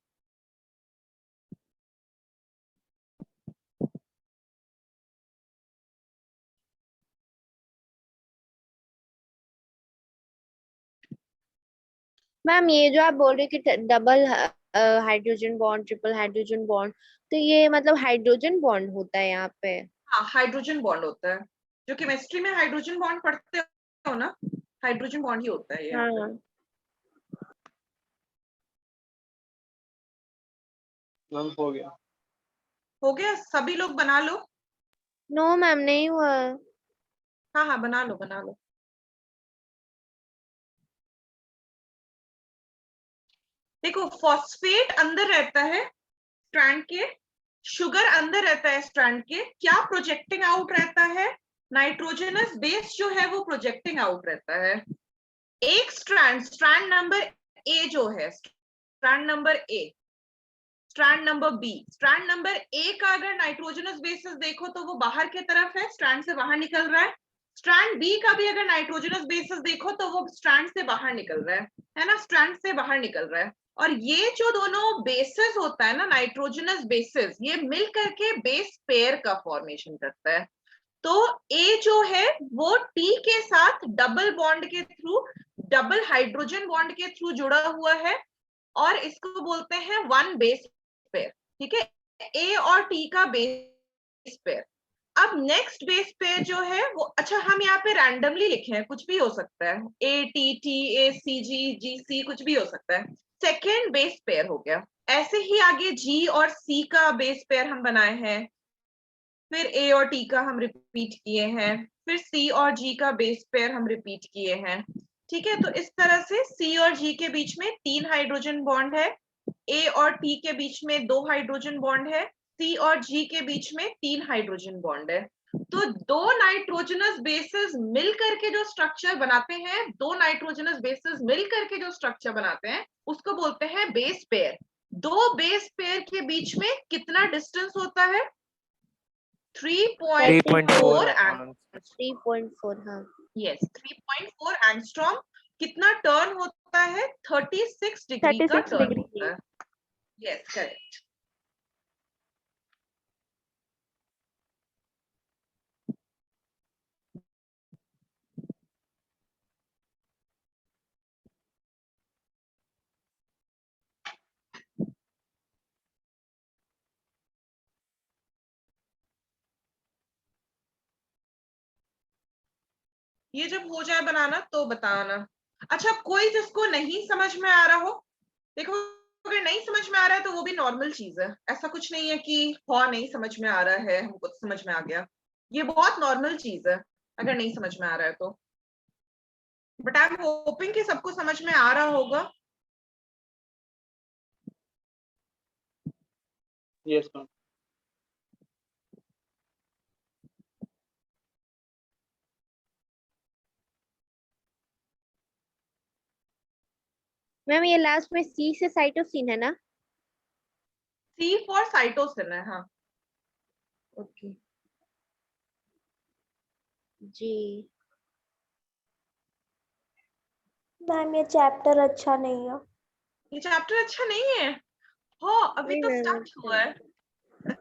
मैम ये जो आप बोल रहे कि double hydrogen bond, triple hydrogen bond, तो ये मतलब हाइड्रोजन बॉन्ड होता है यहाँ पे? हाँ, हाइड्रोजन बॉन्ड होता है। जो केमिस्ट्री में हाइड्रोजन बॉन्ड पढ़ते हो ना, हाइड्रोजन बॉन्ड ही होता है यहाँ पे। हाँ। मैम हो गया। हो गया, सभी लोग बना लो। नो मैम नहीं हुआ। हाँ हाँ, बना लो बना लो। देखो, फॉस्फेट अंदर रहता है स्ट्रैंड के, शुगर अंदर रहता है स्ट्रैंड के, क्या प्रोजेक्टिंग आउट रहता है? नाइट्रोजनस बेस जो है वो प्रोजेक्टिंग आउट रहता है। एक स्ट्रैंड, स्ट्रैंड नंबर ए जो है, strand number A, strand number B, strand number A का अगर नाइट्रोजनस बेसिस देखो तो वो बाहर की तरफ है, स्ट्रैंड से बाहर निकल रहा है। स्ट्रैंड बी का भी अगर नाइट्रोजनस बेसिस देखो तो वो स्ट्रैंड से बाहर निकल रहा है ना, स्ट्रैंड से बाहर निकल रहा है। और ये जो दोनों बेसिस होता है ना, नाइट्रोजनस बेसिस, ये मिल करके बेस पेयर का फॉर्मेशन करता है। तो ए जो है वो टी के साथ डबल बॉन्ड के थ्रू, डबल हाइड्रोजन बॉन्ड के थ्रू जुड़ा हुआ है और इसको बोलते हैं वन बेस पेयर। ठीक है, ए और टी का बेस पेयर। अब नेक्स्ट बेस पेयर जो है वो, अच्छा हम यहाँ पे रैंडमली लिखे हैं, कुछ भी हो सकता है, ए टी टी ए सी जी जी सी, कुछ भी हो सकता है। सेकेंड बेस पेयर हो गया। ऐसे ही आगे जी और सी का बेस पेयर हम बनाए हैं, फिर ए और टी का हम रिपीट किए हैं, फिर सी और जी का बेस पेयर हम रिपीट किए हैं। ठीक है, तो इस तरह से सी और जी के बीच में 3 हाइड्रोजन बॉन्ड है, ए और टी के बीच में 2 हाइड्रोजन बॉन्ड है, सी और जी के बीच में 3 हाइड्रोजन बॉन्ड है। तो दो नाइट्रोजनस बेसिस मिल करके जो स्ट्रक्चर बनाते हैं, दो नाइट्रोजनस बेसिस मिल करके जो स्ट्रक्चर बनाते हैं उसको बोलते हैं बेस पेयर। दो बेस पेयर के बीच में कितना डिस्टेंस होता है? 3.4 3.4 3.4। हाँ। Yes, 3.4 angstrom. कितना टर्न होता है? 36 डिग्री का 36 टर्न डिग्री। होता है। Yes, correct. ये जब हो जाए बनाना तो बताना। अच्छा, कोई जिसको नहीं समझ में आ रहा हो, देखो अगर नहीं समझ में आ रहा है तो वो भी नॉर्मल चीज है, ऐसा कुछ नहीं है कि हाँ नहीं समझ में आ रहा है, हमको तो समझ में आ गया। ये बहुत नॉर्मल चीज है अगर नहीं समझ में आ रहा है तो। बट आई एम होपिंग कि सबको समझ में आ रहा होगा। Yes, ma'am. मैम ये लास्ट में सी से साइटोसिन है ना? सी फॉर साइटोसिन है, हाँ। ओके जी। मैम ये चैप्टर अच्छा नहीं है। ये चैप्टर अच्छा नहीं है? हाँ, अभी नहीं तो मैम स्टार्ट अच्छा हुआ है। नहीं।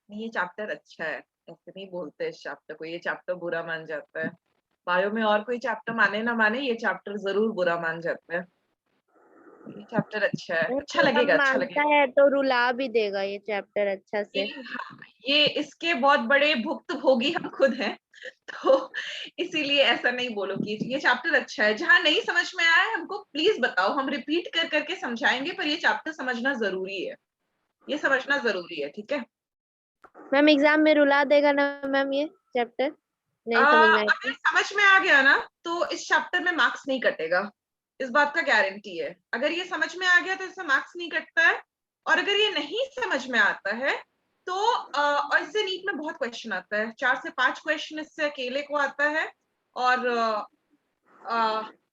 नहीं, ये चैप्टर अच्छा है, ऐसे नहीं बोलते इस चैप्टर को, ये चैप्टर बुरा मान जाता है। बायो में और कोई चैप्टर माने ना माने, ये चैप्टर जरूर बुरा मान जाता है। ये चैप्टर अच्छा है, अच्छा अब लगेगा, अच्छा मानता लगेगा। है तो रुला भी देगा ये चैप्टर अच्छा से। हाँ, ये इसके बहुत बड़े भुक्तभोगी हम खुद हैं, तो इसीलिए ऐसा नहीं बोलो कि ये चैप्टर अच्छा है। जहां नहीं समझ में आया है हमको प्लीज बताओ, हम रिपीट कर करके समझाएंगे, पर ये चैप्टर समझना जरूरी है, ये समझना जरूरी है, ठीक है। मैम एग्जाम में रुला देगा ना मैम ये चैप्टर, नहीं समझ में आया अगर तो? समझ में आ गया ना तो इस चैप्टर में मार्क्स नहीं कटेगा, इस बात का गारंटी है। अगर ये समझ में आ गया तो इससे मार्क्स नहीं कटता है, और अगर ये नहीं समझ में आता है तो और इससे नीट में बहुत क्वेश्चन आता है, 4 से 5 क्वेश्चन इससे अकेले को आता है। और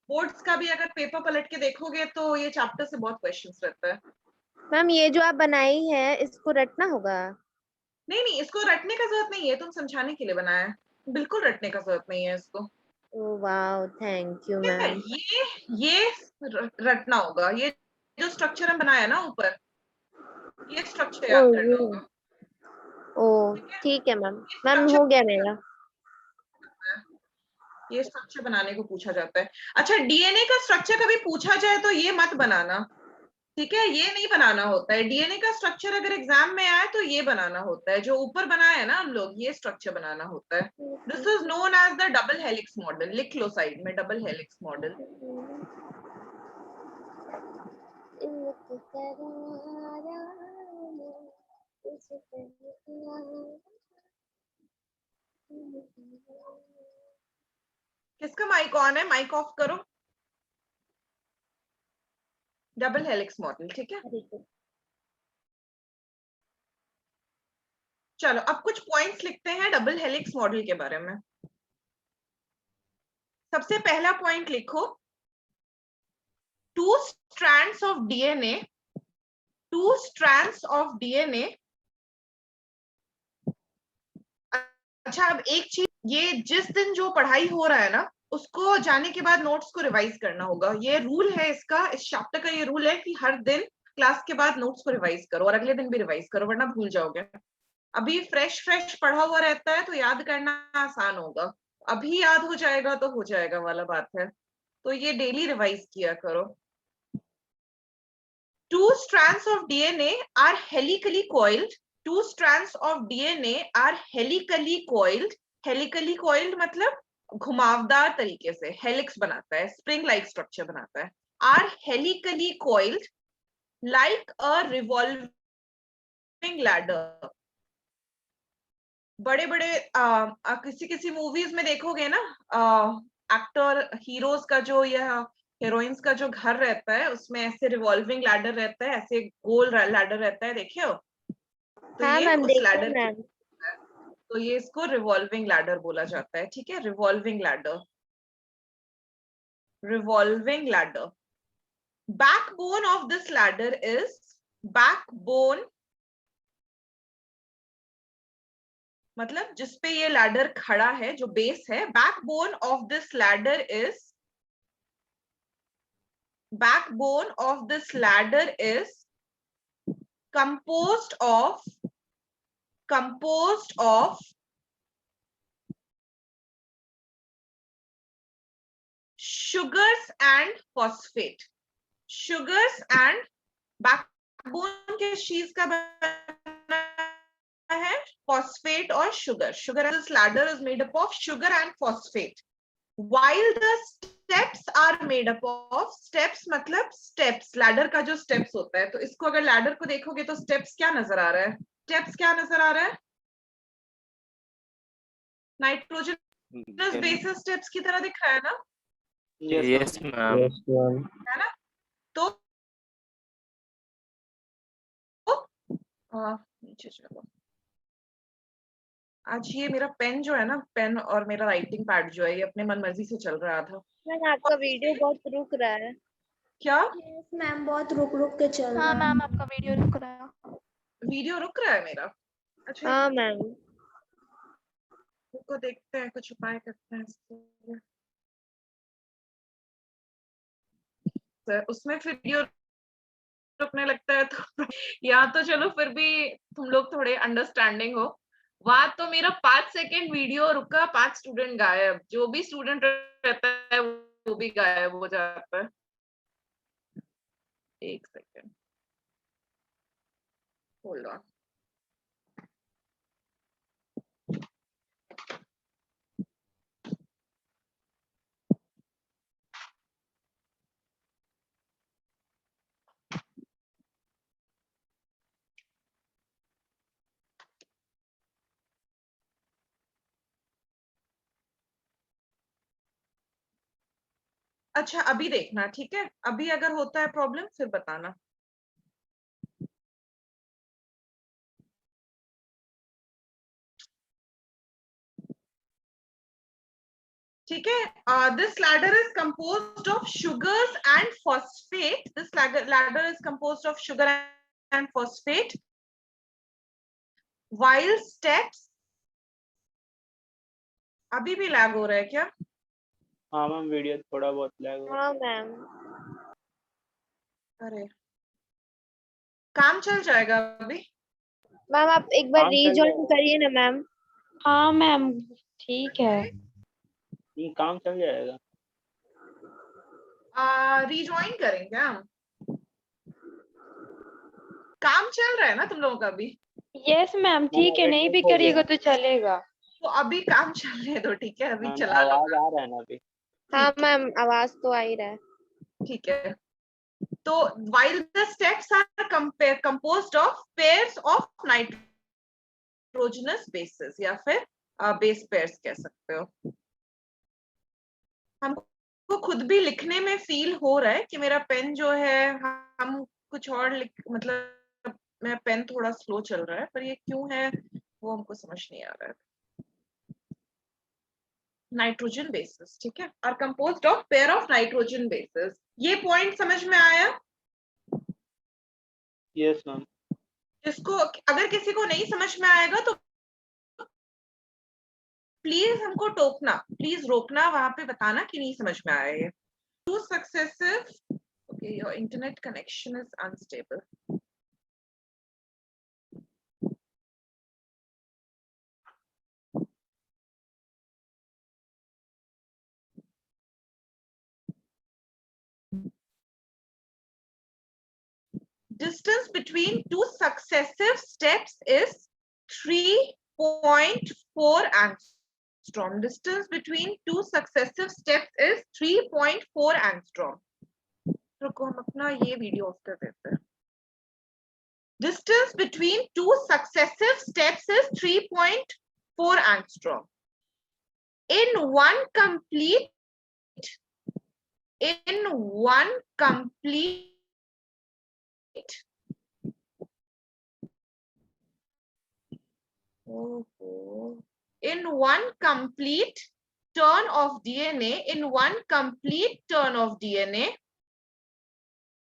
बोर्ड्स का भी अगर पेपर पलट के देखोगे तो ये चैप्टर से बहुत क्वेश्चंस रहता है। मैम ये जो आप बनाई है इसको रटना होगा? नहीं नहीं, इसको रटने का जरूरत नहीं है, तुम समझाने के लिए बनाया है, बिल्कुल रटने का जरूरत नहीं है इसको। ओ वाओ थैंक यू ठीक है, मैम। ये रटना होगा, ये जो स्ट्रक्चर हम बनाया ना ऊपर, ये स्ट्रक्चर ओ याद करना ये होगा। ओ ठीक है, ठीक है मैम, ये मैम स्ट्रक्चर हो गया मेरा। ये स्ट्रक्चर बनाने को पूछा जाता है। अच्छा, डीएनए का स्ट्रक्चर कभी पूछा जाए तो ये मत बनाना, ठीक है, ये नहीं बनाना होता है। डीएनए का स्ट्रक्चर अगर एग्जाम में आए तो ये बनाना होता है, जो ऊपर बनाया है ना हम लोग, ये स्ट्रक्चर बनाना होता है। This is known as the double helix model, लिख लो साइड में, डबल हेलिक्स मॉडल। किसका माइक ऑन है? माइक ऑफ करो। डबल हेलिक्स मॉडल, ठीक है। चलो अब कुछ पॉइंट्स लिखते हैं डबल हेलिक्स मॉडल के बारे में। सबसे पहला पॉइंट लिखो, two strands of DNA, two strands of DNA. अच्छा, अब एक चीज, ये जिस दिन जो पढ़ाई हो रहा है ना, उसको जाने के बाद नोट्स को रिवाइज करना होगा। ये रूल है इसका, इस चैप्टर का ये रूल है कि हर दिन क्लास के बाद नोट्स को रिवाइज करो, और अगले दिन भी रिवाइज करो, वरना भूल जाओगे। अभी फ्रेश फ्रेश पढ़ा हुआ रहता है तो याद करना आसान होगा, अभी याद हो जाएगा तो हो जाएगा वाला बात है, तो ये डेली रिवाइज किया करो। Two strands of DNA are helically coiled. Two strands of DNA are helically coiled. Helically coiled मतलब घुमावदार तरीके से, हेलिक्स बनाता है, स्प्रिंग लाइक स्ट्रक्चर बनाता है। Are helically coiled like a revolving ladder. बड़े बड़े किसी किसी मूवीज में देखोगे ना, एक्टर हीरोज का जो, यह हीरोइंस का जो घर रहता है उसमें ऐसे रिवॉल्विंग लैडर रहता है, ऐसे गोल लैडर रहता है, देखे हो? तो हाँ ये मैम उस देखिए लैडर मैम। तो ये इसको रिवॉल्विंग लैडर बोला जाता है, ठीक है, revolving ladder, revolving ladder. Backbone of this ladder is, backbone मतलब जिसपे ये लैडर खड़ा है, जो बेस है, backbone of this ladder is, backbone of this ladder is composed of sugars and phosphate. Sugars and backbone किस चीज का बना है? phosphate और sugar. Sugar, this ladder is made up of sugar and phosphate. While the steps are made up of, steps मतलब steps, ladder का जो steps होता है, तो इसको अगर ladder को देखोगे तो steps क्या नजर आ रहा है? Steps क्या नजर आ रहा है? नाइट्रोजन बेसिस स्टेप्स की तरह दिख रहा है ना? Yes, ma'am. है ना? तो नीचे चलो। आज ये मेरा पेन जो है ना, पेन और मेरा राइटिंग पैड जो है, ये अपने मन मर्जी से चल रहा था। मैम आपका वीडियो बहुत रुक रहा है। क्या यस मैम, बहुत रुक रुक के चल रहा हाँ है। मैम आपका वीडियो रुक रहा है। वीडियो रुक रहा है मेरा? अच्छा, हाँ मैम। को देखते हैं, कुछ उपाय करते हैं इसके लिए। उसमें फिर वीडियो रुकने लगता है तो या तो चलो फिर भी तुम लोग थोड़े अंडरस्टैंडिंग हो। वहां तो मेरा 5 सेकंड वीडियो रुका, 5 स्टूडेंट गायब, जो भी स्टूडेंट रहता है वो भी गायब हो जाता है। 1 सेकंड, होल्ड ऑन। अच्छा, अभी देखना, ठीक है? अभी अगर होता है प्रॉब्लम फिर बताना। ठीक है? This ladder is composed of sugars and phosphate. This ladder is composed of sugar and phosphate. While steps, अभी भी लैग हो रहा है क्या? हाँ मैम, वीडियो थोड़ा बहुत लैग हो रहा हाँ मैम। अरे, काम चल जाएगा अभी। मैम आप एक बार काम चल रीजॉइन जाएगा। करिए ना मैम। हाँ मैम ठीक है। काम चल जाएगा। रिजॉइन करेंगे हम। काम चल रहा है ना तुम लोगों का भी? यस मैम ठीक है, नहीं भी हो गया। करिएगा तो चलेगा। तो अभी काम चलने दो, ठीक है? अभी मैम चला लो। आवाज आ रहा है ना अभी? हाँ ठीक है, मैम आवाज तो आ ही रहा है। ठीक है। तो while the steps are composed of pairs of nitrogenous bases, या फिर बेस पेयर्स कह सकते हो। हमको खुद भी लिखने में फील हो रहा है कि मेरा पेन जो है, हम कुछ और मतलब मेरा पेन थोड़ा स्लो चल रहा है, पर ये क्यों है वो हमको समझ नहीं आ रहा है। नाइट्रोजन बेसिस, ठीक है, are composed of pair of nitrogen bases. ये पॉइंट समझ में आया? Yes ma'am. जिसको अगर किसी को नहीं समझ में आएगा तो प्लीज हमको टोकना, प्लीज रोकना, वहां पे बताना कि नहीं समझ में आया ये। Two successive, okay, your internet connection is unstable. Distance between two successive steps is 3.4 angstrom. Distance between two successive steps is 3.4 angstrom. रुको, हम अपना ये वीडियो ऑफ कर देते हैं। Distance between two successive steps is 3.4 angstrom. In one complete in one complete turn of DNA,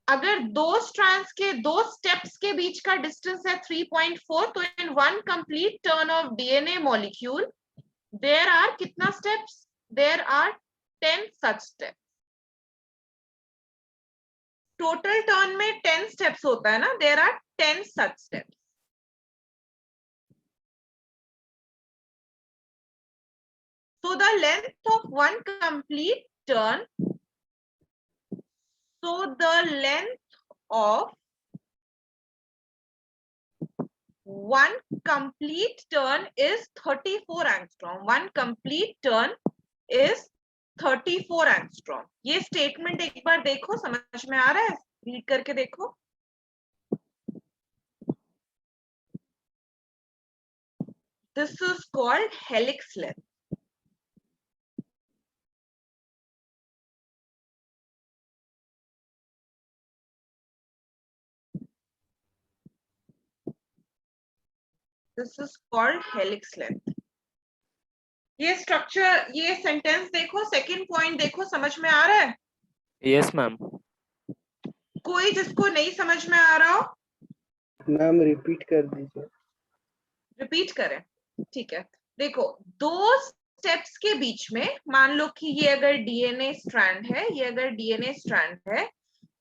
अगर दो strands के दो steps के बीच का distance है 3.4, तो in one complete turn of DNA molecule there are कितना steps? There are 10 such steps. Total turn में 10 steps होता है ना, there are 10 such steps. So the length of one complete turn, so the length of one complete turn is 34 angstrom. One complete turn is 34 angstrom. ये statement एक बार देखो, समझ में आ रहा है? रीड करके देखो। This is called helix length. This is called helix length. ये स्ट्रक्चर, ये सेंटेंस देखो, सेकंड पॉइंट देखो, समझ में आ रहा है? Yes ma'am. कोई जिसको नहीं समझ में आ रहा हो मैम रिपीट कर दीजिए। रिपीट करें, ठीक है। देखो, दो स्टेप्स के बीच में, मान लो कि ये अगर डीएनए स्ट्रैंड है, ये अगर डीएनए स्ट्रैंड है,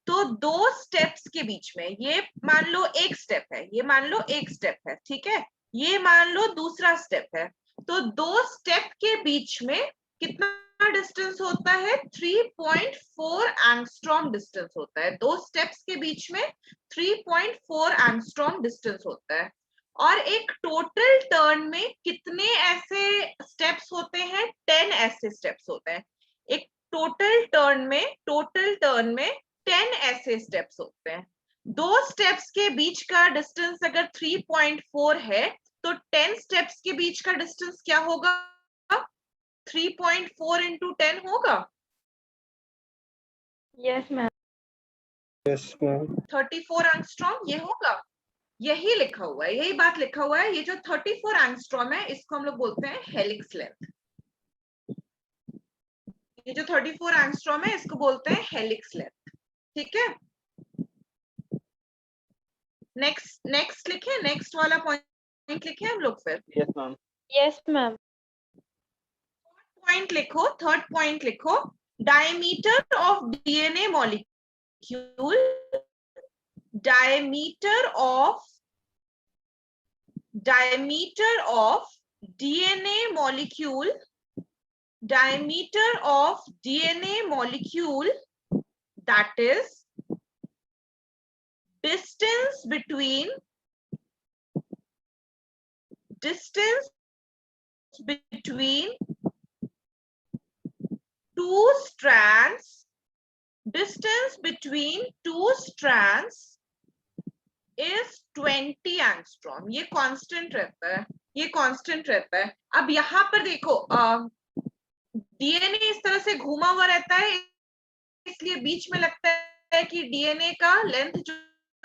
तो दो स्टेप्स के बीच में, ये मान लो एक स्टेप है, ये मान लो एक स्टेप है, ठीक है, ये मान लो दूसरा स्टेप है, तो दो स्टेप के बीच में कितना डिस्टेंस होता है? 3.4 एंगस्ट्रॉम डिस्टेंस होता है। दो स्टेप्स के बीच में 3.4 एंगस्ट्रॉम डिस्टेंस होता है। और एक टोटल टर्न में कितने ऐसे स्टेप्स होते हैं? 10 ऐसे स्टेप्स होते हैं। एक टोटल टर्न में 10 ऐसे स्टेप्स होते हैं। दो स्टेप्स के बीच का डिस्टेंस अगर 3.4 है, तो 10 स्टेप्स के बीच का डिस्टेंस क्या होगा? 3.4 इंटू 10 होगा yes ma'am. Yes ma'am. 34 angstrom, ये होगा। यही लिखा हुआ है, यही बात लिखा हुआ है। ये जो 34 एंगस्ट्रॉम है, इसको हम लोग बोलते हैं हेलिक्स लेंथ। ये जो 34 एंगस्ट्रॉम है, इसको बोलते हैं हेलिक्स लेंथ, ठीक है। नेक्स्ट लिखे, नेक्स्ट वाला पॉइंट लिखे हम लोग फिर। Yes ma'am. Yes ma'am. Point लिखो, थर्ड पॉइंट लिखो, diameter of DNA molecule, diameter of DNA molecule, diameter of DNA molecule, that is distance between two strands, distance between two strands is 20 angstrom. ये constant रहता है, ये constant रहता है। अब यहाँ पर देखो, डीएनए इस तरह से घूमा हुआ रहता है, इसलिए बीच में लगता है कि डीएनए का लेंथ जो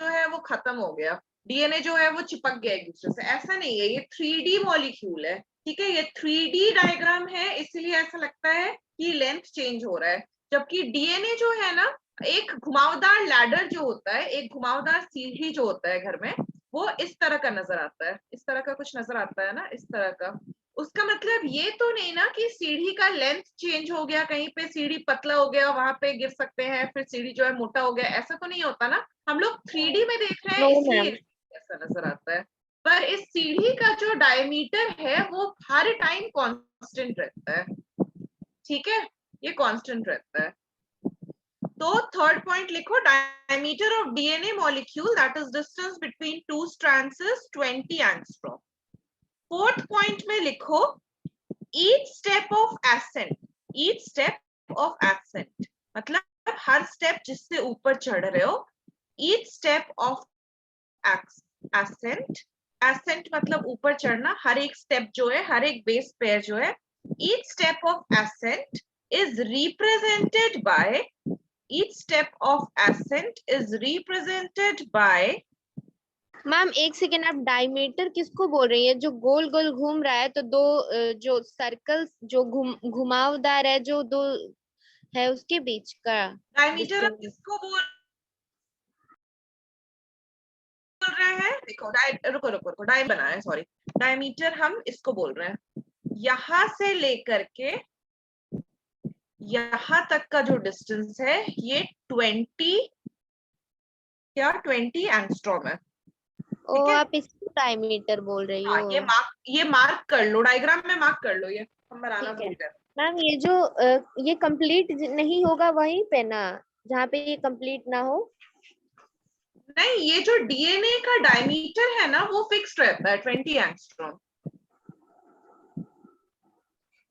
है वो खत्म हो गया, डीएनए जो है वो चिपक गया एक दूसरे से। ऐसा नहीं है, ये 3D मॉलिक्यूल है, ठीक है, ये 3D डायग्राम है, इसलिए ऐसा लगता है कि लेंथ चेंज हो रहा है। जबकि डीएनए जो है ना, एक घुमावदार लैडर जो होता है, एक घुमावदार सीढ़ी जो होता है घर में, वो इस तरह का नजर आता है, इस तरह का कुछ नजर आता है ना, इस तरह का। उसका मतलब ये तो नहीं ना कि सीढ़ी का लेंथ चेंज हो गया, कहीं पे सीढ़ी पतला हो गया, वहां पे गिर सकते हैं, फिर सीढ़ी जो है मोटा हो गया, ऐसा तो नहीं होता ना। हम लोग 3D में देख रहे हैं, No, इसलिए ma'am. ऐसा नजर आता है। पर इस सीढ़ी का जो डायमीटर है वो हर टाइम कांस्टेंट रहता है, ठीक है, ये कांस्टेंट रहता है। तो थर्ड पॉइंट लिखो, diameter of DNA molecule, that is distance between two strands is 20 angstrom. Fourth point में लिखो, each step of ascent, each step of ascent मतलब हर स्टेप जिससे ऊपर चढ़ रहे हो, each step of ascent, ascent मतलब ऊपर चढ़ना, हर एक स्टेप जो है, हर एक बेस पेयर जो है, each step of accent is represented by, each step of ascent is represented by। Ma'am एक सेकेंड, आप डायमीटर किसको बोल रही है? जो गोल गोल घूम रहा है, तो दो जो सर्कल जो घुमावदार है, जो दो है उसके बीच का डायमीटर आप distance। किसको बोल रहे हैं? देखो, रुको रुको रुको, डाय बना है, सॉरी, डायमीटर हम इसको बोल रहे हैं, यहां से लेकर के यहां तक का जो डिस्टेंस है, ये 20 एंगस्ट्रॉम है। ओ, आप इसको डायमीटर बोल रही हाँ, हो? ये मार्क कर लो, डायग्राम में मार्क कर लो, ये हम बनाना ठीक है। भूल गए। मैम ये जो ये कंप्लीट नहीं होगा वहीं पे ना, जहाँ पे ये कंप्लीट ना हो? नहीं, ये जो डीएनए का डायमीटर है ना, वो फिक्स्ड रहता है 20 एंगस्ट्रॉम।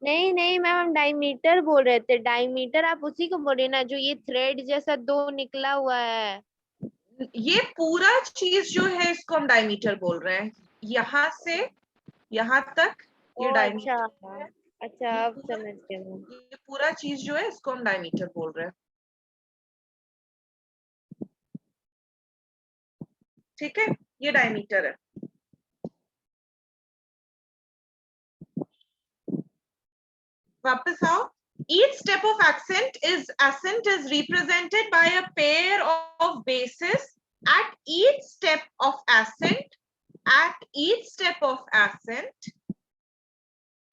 नहीं नहीं मैम, हम डायमीटर बोल रहे थे। डायमीटर आप उसी को बोल रहे ना, जो ये थ्रेड जैसा दो निकला हुआ है। ये पूरा चीज जो है, इसको हम डायमीटर बोल रहे हैं, यहाँ से यहाँ तक ये ओ डायमीटर अच्छा, है। अच्छा ये अब पूरा- समझ गए मैम। ये पूरा चीज जो है, इसको हम डायमीटर बोल रहे हैं, ठीक है, ये डायमीटर है। वापस आओ. Each step of ascent is represented by a pair of bases at each step of ascent. At each step of ascent.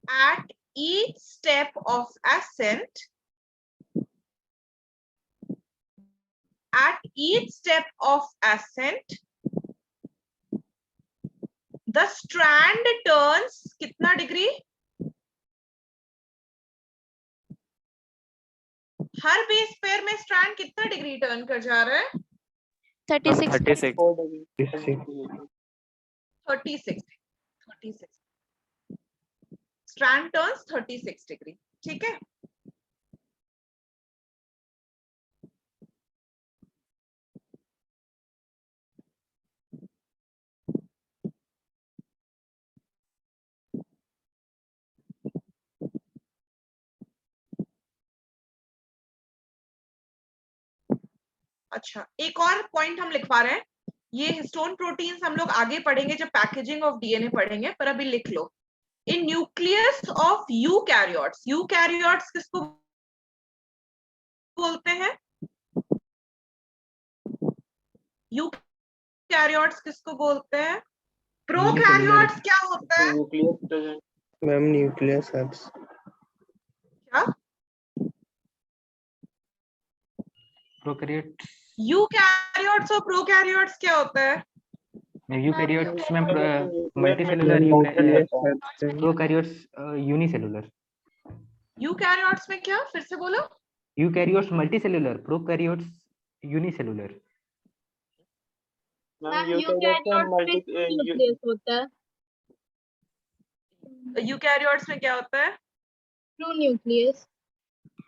At each step of ascent. At each step of ascent, the strand turns कितना degree? हर base pair में strand कितना degree turn कर जा रहा है? 36. 36. 36. Strand turns 36 degree. ठीक है. अच्छा, एक और पॉइंट हम लिखवा रहे हैं. ये हिस्टोन प्रोटीन्स हम लोग आगे पढ़ेंगे जब पैकेजिंग ऑफ डीएनए पढ़ेंगे, पर अभी लिख लो. इन न्यूक्लियस ऑफ यूकैरियोट्स किसको बोलते हैं? यूकैरियोट्स किसको बोलते हैं? प्रोकैरियोट्स क्या होता है? Nucleus ma'am nucleus helps. क्या? प्रोकैरियोट्स यूकैरियोट्स और प्रोकैरियोट्स क्या होता है? यूकैरियोट्स में मल्टीसेलुलर प्रोकैरियोट्स यूनिसेलुलर. यूकैरियोट्स में क्या? फिर से बोलो. Eukaryotes multicellular, prokaryotes unicellular. Eukaryotes में क्या होता है? True nucleus.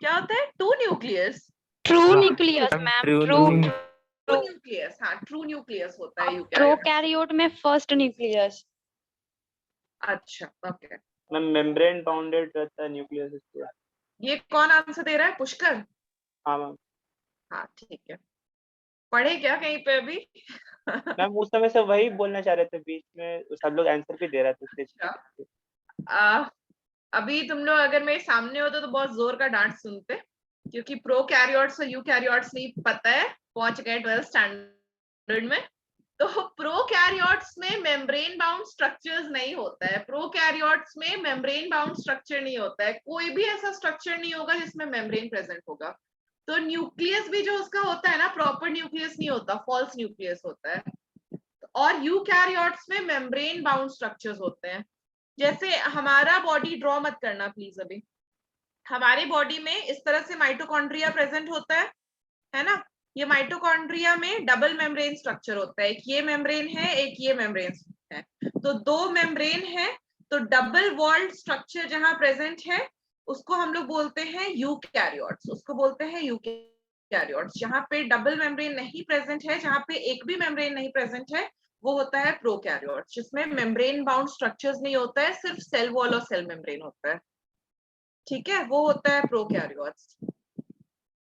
क्या होता है? Two nucleus. True nucleus ma'am. True true nucleus. हाँ, ट्रू न्यूक्लियस होता है यूकैरियोट. प्रोकैरियोट में फर्स्ट न्यूक्लियस. अच्छा, ओके. मैम मेम्ब्रेन बाउंडेड रहता है न्यूक्लियस इसके. ये कौन आंसर दे रहा है? पुष्कर. हाँ मैम. हाँ, ठीक है. पढ़े क्या कहीं पे अभी? मैम उस समय से वही बोलना चाह रहे थे, बीच में सब लोग आंसर भी दे रहे थे. अभी तुम लोग अगर मेरे सामने होते तो बहुत जोर का डांट सुनते, क्योंकि प्रोकैरियोट्स और यूकैरियोट्स नहीं पता है. पहुंच गए 12th स्टैंडर्ड में. तो प्रोकैरियोट्स में मेम्ब्रेन बाउंड स्ट्रक्चर्स नहीं होता है. प्रोकैरियोट्स में मेम्ब्रेन बाउंड स्ट्रक्चर नहीं होता है. कोई भी ऐसा स्ट्रक्चर नहीं होगा जिसमें मेम्ब्रेन प्रेजेंट होगा. तो न्यूक्लियस भी जो उसका होता है ना, प्रॉपर न्यूक्लियस नहीं होता, फॉल्स न्यूक्लियस होता है. और यूकैरियोट्स में मेम्ब्रेन बाउंड स्ट्रक्चर्स होते हैं. जैसे हमारा बॉडी, ड्रॉ मत करना प्लीज अभी. हमारे बॉडी में इस तरह से माइटोकॉन्ड्रिया प्रेजेंट होता है ना. ये माइटोकॉन्ड्रिया में डबल मेम्ब्रेन स्ट्रक्चर होता है. एक ये मेम्ब्रेन है, एक ये मेम्ब्रेन है. तो दो मेम्ब्रेन है. तो डबल वॉल्ड स्ट्रक्चर जहां प्रेजेंट है उसको हम लोग बोलते हैं यूकैरियोट्स. उसको बोलते हैं यूकैरियोट्स. जहां पे डबल मेम्ब्रेन नहीं प्रेजेंट है, जहां पे एक भी मेम्ब्रेन नहीं प्रेजेंट है, वो होता है प्रोकैरियोट्स, जिसमें मेम्ब्रेन बाउंड स्ट्रक्चर्स नहीं होता है, सिर्फ सेल वॉल और सेल मेम्ब्रेन होता है. ठीक है, वो होता है प्रोकैरियोट्स.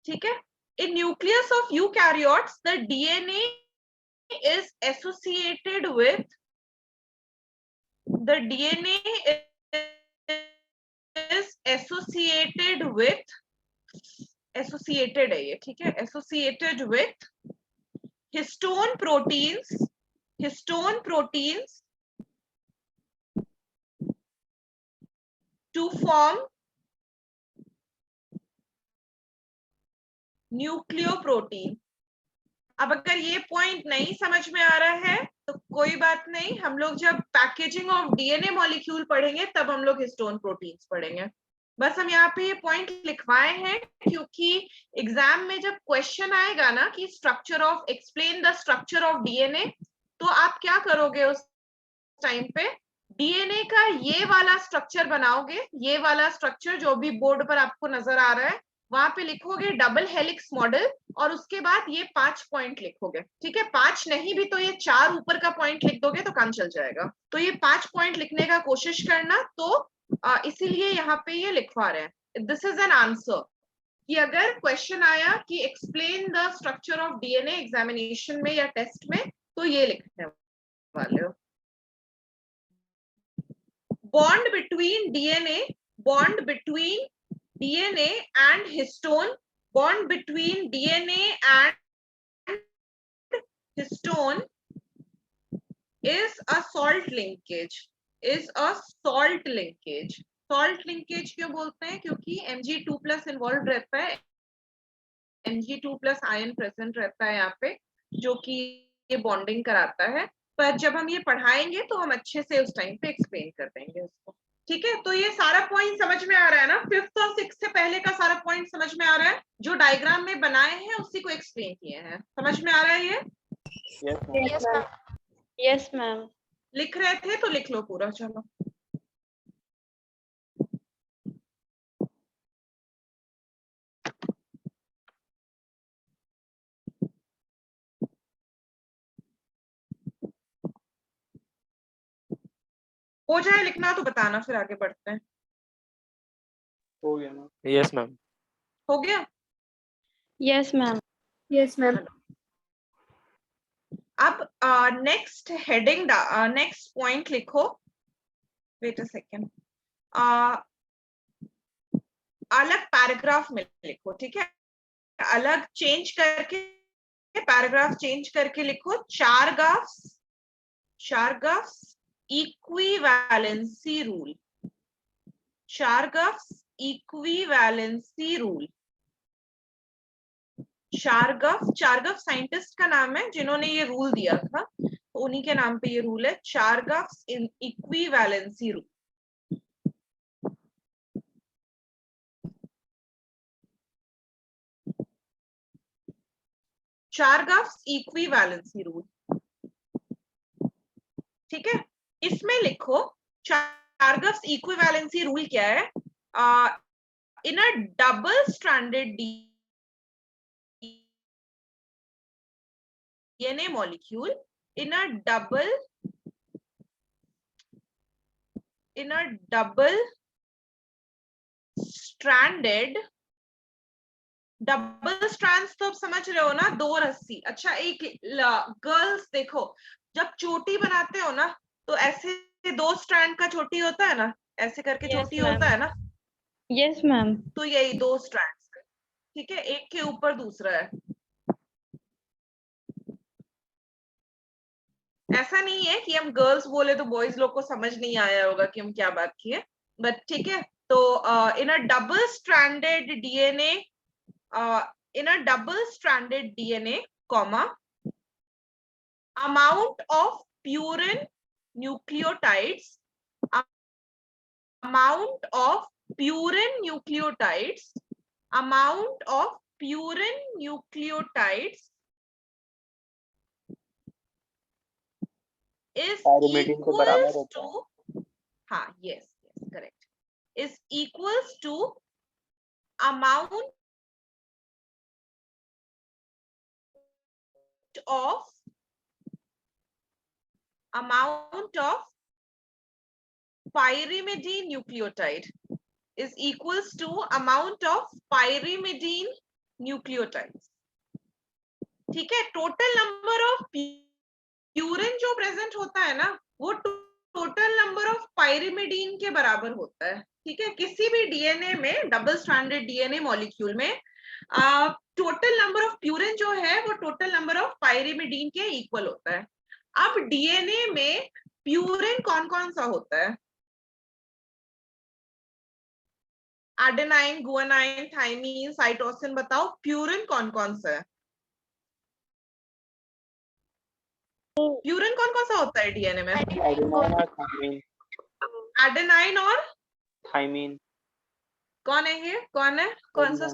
ठीक है. In nucleus of eukaryotes, the DNA is associated with associated है ये. ठीक है, associated with histone proteins to form nucleoprotein. अब अगर ये पॉइंट नहीं समझ में आ रहा है तो कोई बात नहीं, हम लोग जब पैकेजिंग ऑफ डीएनए मॉलिक्यूल पढ़ेंगे तब हम लोग हिस्टोन प्रोटीन्स पढ़ेंगे. बस हम यहाँ पे ये पॉइंट लिखवाए हैं क्योंकि एग्जाम में जब क्वेश्चन आएगा ना कि structure of, explain the structure of DNA, तो आप क्या करोगे उस टाइम पे? डीएनए का ये वाला स्ट्रक्चर बनाओगे. ये वाला स्ट्रक्चर जो भी बोर्ड पर आपको नजर आ रहा है, वहां पे लिखोगे डबल हेलिक्स मॉडल, और उसके बाद ये 5 पॉइंट लिखोगे. ठीक है, 5 नहीं भी तो ये 4 ऊपर का पॉइंट लिख दोगे तो काम चल जाएगा. तो ये 5 पॉइंट लिखने का कोशिश करना. तो इसीलिए यहाँ पे ये लिखवा रहे हैं. दिस इज एन आंसर कि अगर क्वेश्चन आया कि explain the structure of DNA examination में या टेस्ट में, तो ये लिखने वाले हो. Bond between DNA, bond between DNA and histone, bond between DNA and histone is a salt linkage, is a salt linkage. Salt linkage क्यों बोलते हैं? क्योंकि Mg2+ इन्वॉल्व रहता है, Mg2+ आयन प्रेजेंट रहता है यहाँ पे, जो कि ये बॉन्डिंग कराता है। पर जब हम ये पढ़ाएंगे तो हम अच्छे से उस टाइम पे एक्सप्लेन कर देंगे उसको। ठीक है, तो ये सारा पॉइंट समझ में आ रहा है ना? 5th और 6th से पहले का सारा पॉइंट समझ में आ रहा है? जो डायग्राम में बनाए हैं उसी को एक्सप्लेन किए हैं। समझ में आ रहा है ये? Yes, ma'am. Yes, ma'am. लिख रहे थे तो लिख लो पूरा। चलो, हो जाए लिखना तो बताना, फिर आगे बढ़ते हैं। हो गया ना? Yes ma'am. हो गया? Yes, ma'am. Yes, ma'am. अब नेक्स्ट हेडिंग, नेक्स्ट पॉइंट लिखो। वेट अ सेकेंड, अलग पैराग्राफ में लिखो। ठीक है, अलग चेंज करके, पैराग्राफ चेंज करके लिखो। Chargaff's equivalency rule. Chargaff's equivalency rule. Chargaff scientist का नाम है जिन्होंने ये रूल दिया था, तो उन्हीं के नाम पे ये रूल है, Chargaff's in equivalency rule. Chargaff's equivalency rule. ठीक है, इसमें लिखो चारगफ्स इक्विवेलेंसी रूल क्या है? In a double stranded DNA molecule, in a double stranded, double strands तो अब समझ रहे हो ना, 2 रस्सी। अच्छा, एक गर्ल्स देखो, जब चोटी बनाते हो ना तो ऐसे 2 स्ट्रैंड का चोटी होता है ना, ऐसे करके Yes, चोटी ma'am. होता है ना, Yes, ma'am. तो यही 2 स्ट्रैंड्स है। ठीक है, एक के ऊपर दूसरा है। ऐसा नहीं है कि हम गर्ल्स बोले तो बॉयज लोग को समझ नहीं आया होगा कि हम क्या बात किए, बट ठीक है। तो in a double stranded DNA, in a double stranded DNA comma, amount of purine nucleotides, amount of purine nucleotides, amount of purine nucleotides is Pyrimidine के बराबर equals होता है। to, हाँ, yes, correct, is equals to amount of pyrimidine nucleotide is equals to amount of pyrimidine nucleotides. ठीक है, total number of purine जो present होता है ना, वो टोटल नंबर ऑफ पायरिमिडीन के बराबर होता है। ठीक है, किसी भी डीएनए में, डबल स्ट्रैंडेड डीएनए मॉलिक्यूल में टोटल नंबर ऑफ प्यूरिन जो है वो टोटल नंबर ऑफ पायरिमिडीन के इक्वल होता है। अब डीएनए में प्यूरिन कौन कौन सा होता है? Adenine, guanine, thymine, cytosine. बताओ प्यूरिन कौन कौन सा है? प्यूरिन कौन कौन सा होता है डीएनए में? एडेनाइन और थाइमीन। एडेनाइन और थाइमीन। कौन है ये? कौन है? कौन सा?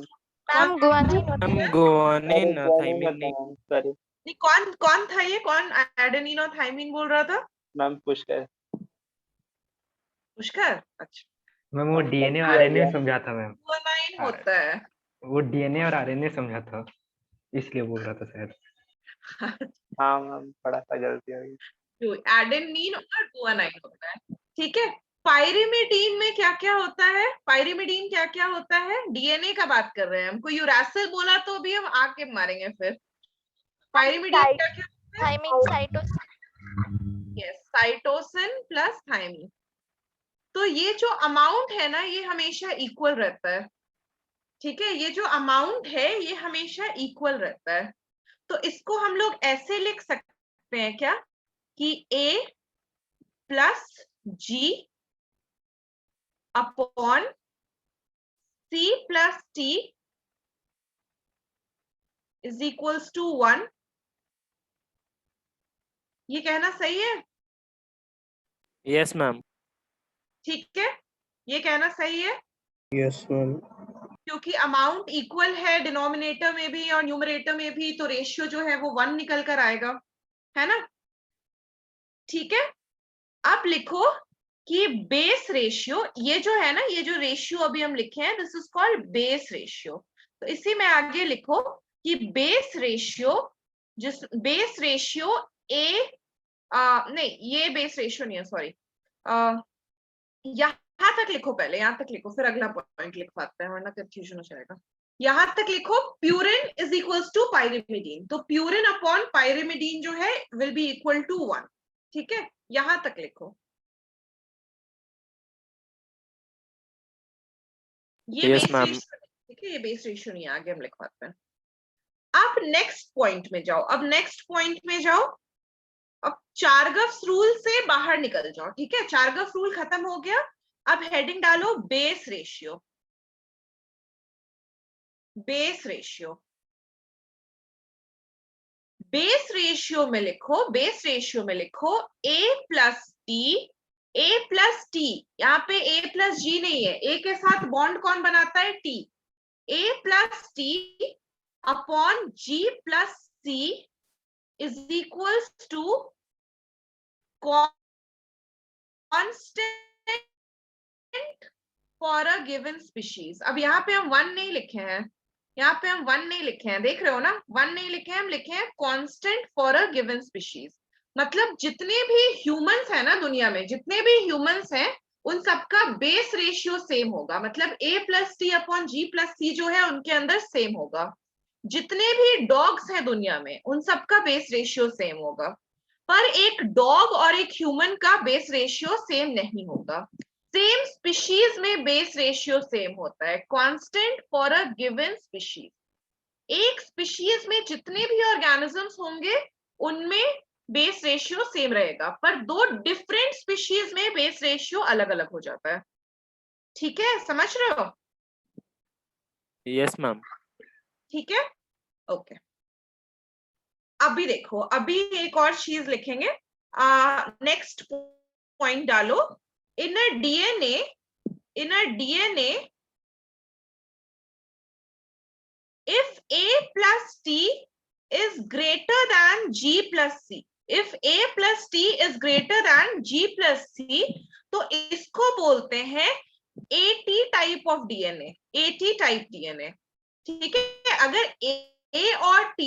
Ma'am, guanine होता है। गुआनिन, थाइमीन नहीं। सॉरी नहीं, कौन था ये? कौन एडेनिन और थाइमीन बोल रहा था? मैम, पुष्कर। पुष्कर? अच्छा, मैम वो डीएनए और आरएनए समझा था मैम, गुआनाइन होता है। वो डीएनए और आरएनए समझा था, इसलिए बोल रहा था शायद। हाँ मैम, थोड़ा सा गलती हो गई। जो एडेनिन और गुआनाइन होता है। ठीक है, पायरिमिडीन में क्या क्या होता है? पायरिमिडीन क्या क्या होता है? डीएनए का बात कर रहे हैं, हमको यूरासिल बोला तो भी हम आके मारेंगे फिर। पायरिमिडीन क्या क्या होता है? Thymine, cytosine. Yes, cytosine plus thymine. तो ये जो अमाउंट है ना, ये हमेशा इक्वल रहता है। ठीक है, ये जो अमाउंट है ये हमेशा इक्वल रहता है। तो इसको हम लोग ऐसे लिख सकते हैं क्या कि A plus G upon C plus T is equals to 1। ये कहना सही है? Yes ma'am. ठीक है, ये कहना सही है Yes, ma'am. क्योंकि अमाउंट इक्वल है डिनोमिनेटर में भी और न्यूमरेटर में भी, तो रेशियो जो है वो 1 निकल कर आएगा, है ना? ठीक है, अब लिखो कि बेस रेशियो, ये जो है ना, ये जो रेशियो अभी हम लिखे हैं, this is called base ratio. तो इसी में आगे लिखो कि बेस रेशियो, जिस बेस रेशियो ए नहीं, ये बेस रेशियो नहीं है, सॉरी, यहां तक लिखो, पहले यहां तक लिखो, फिर अगला पॉइंट लिखवाते हैं वरना कंफ्यूजन हो जाएगा। यहां तक लिखो purine is equals to pyrimidine, तो प्यूरिन अपॉन पायरिमिडीन जो है विल बी इक्वल टू 1। ठीक है, यहां तक लिखो। ये यस बेस मैम। रेशियो, ठीक है, ये बेस रेशियो नहीं है, आगे हम लिखवाते हैं। अब नेक्स्ट पॉइंट में जाओ, अब नेक्स्ट पॉइंट में जाओ, अब चारगफ्स रूल से बाहर निकल जाओ। ठीक है, चारगफ रूल खत्म हो गया, अब हेडिंग डालो base ratio. Base ratio, base ratio में लिखो, बेस रेशियो में लिखो a plus T, a plus T, यहाँ पे a प्लस g नहीं है, a के साथ बॉन्ड कौन बनाता है? t, a plus T upon g plus c is equals to constant for a given species. अब यहाँ पे हम 1 नहीं लिखे हैं, यहाँ पे हम 1 नहीं लिखे हैं, देख रहे हो ना, 1 नहीं लिखे हैं, हम लिखे हैं constant for a given species. मतलब जितने भी ह्यूमंस हैं ना दुनिया में, जितने भी ह्यूमंस हैं उन सबका बेस रेशियो सेम होगा, मतलब a plus T upon G plus C जो है उनके अंदर सेम होगा। जितने भी डॉग्स हैं दुनिया में उन सबका बेस रेशियो सेम होगा, पर एक डॉग और एक ह्यूमन का बेस रेशियो सेम नहीं होगा। सेम स्पीशीज में बेस रेशियो सेम होता है, constant for a given species. एक स्पीशीज में जितने भी ऑर्गेनिजम्स होंगे उनमें बेस रेशियो सेम रहेगा, पर दो डिफरेंट स्पीशीज में बेस रेशियो अलग अलग हो जाता है। ठीक है, समझ रहे हो? Yes ma'am. ठीक है, ओके। अभी देखो, अभी एक और चीज लिखेंगे, नेक्स्ट पॉइंट डालो, in a DNA if a plus t is greater than g plus c, if a plus t is greater than g plus c, तो इसको बोलते हैं AT type of DNA, AT type DNA. ठीक है, अगर A और T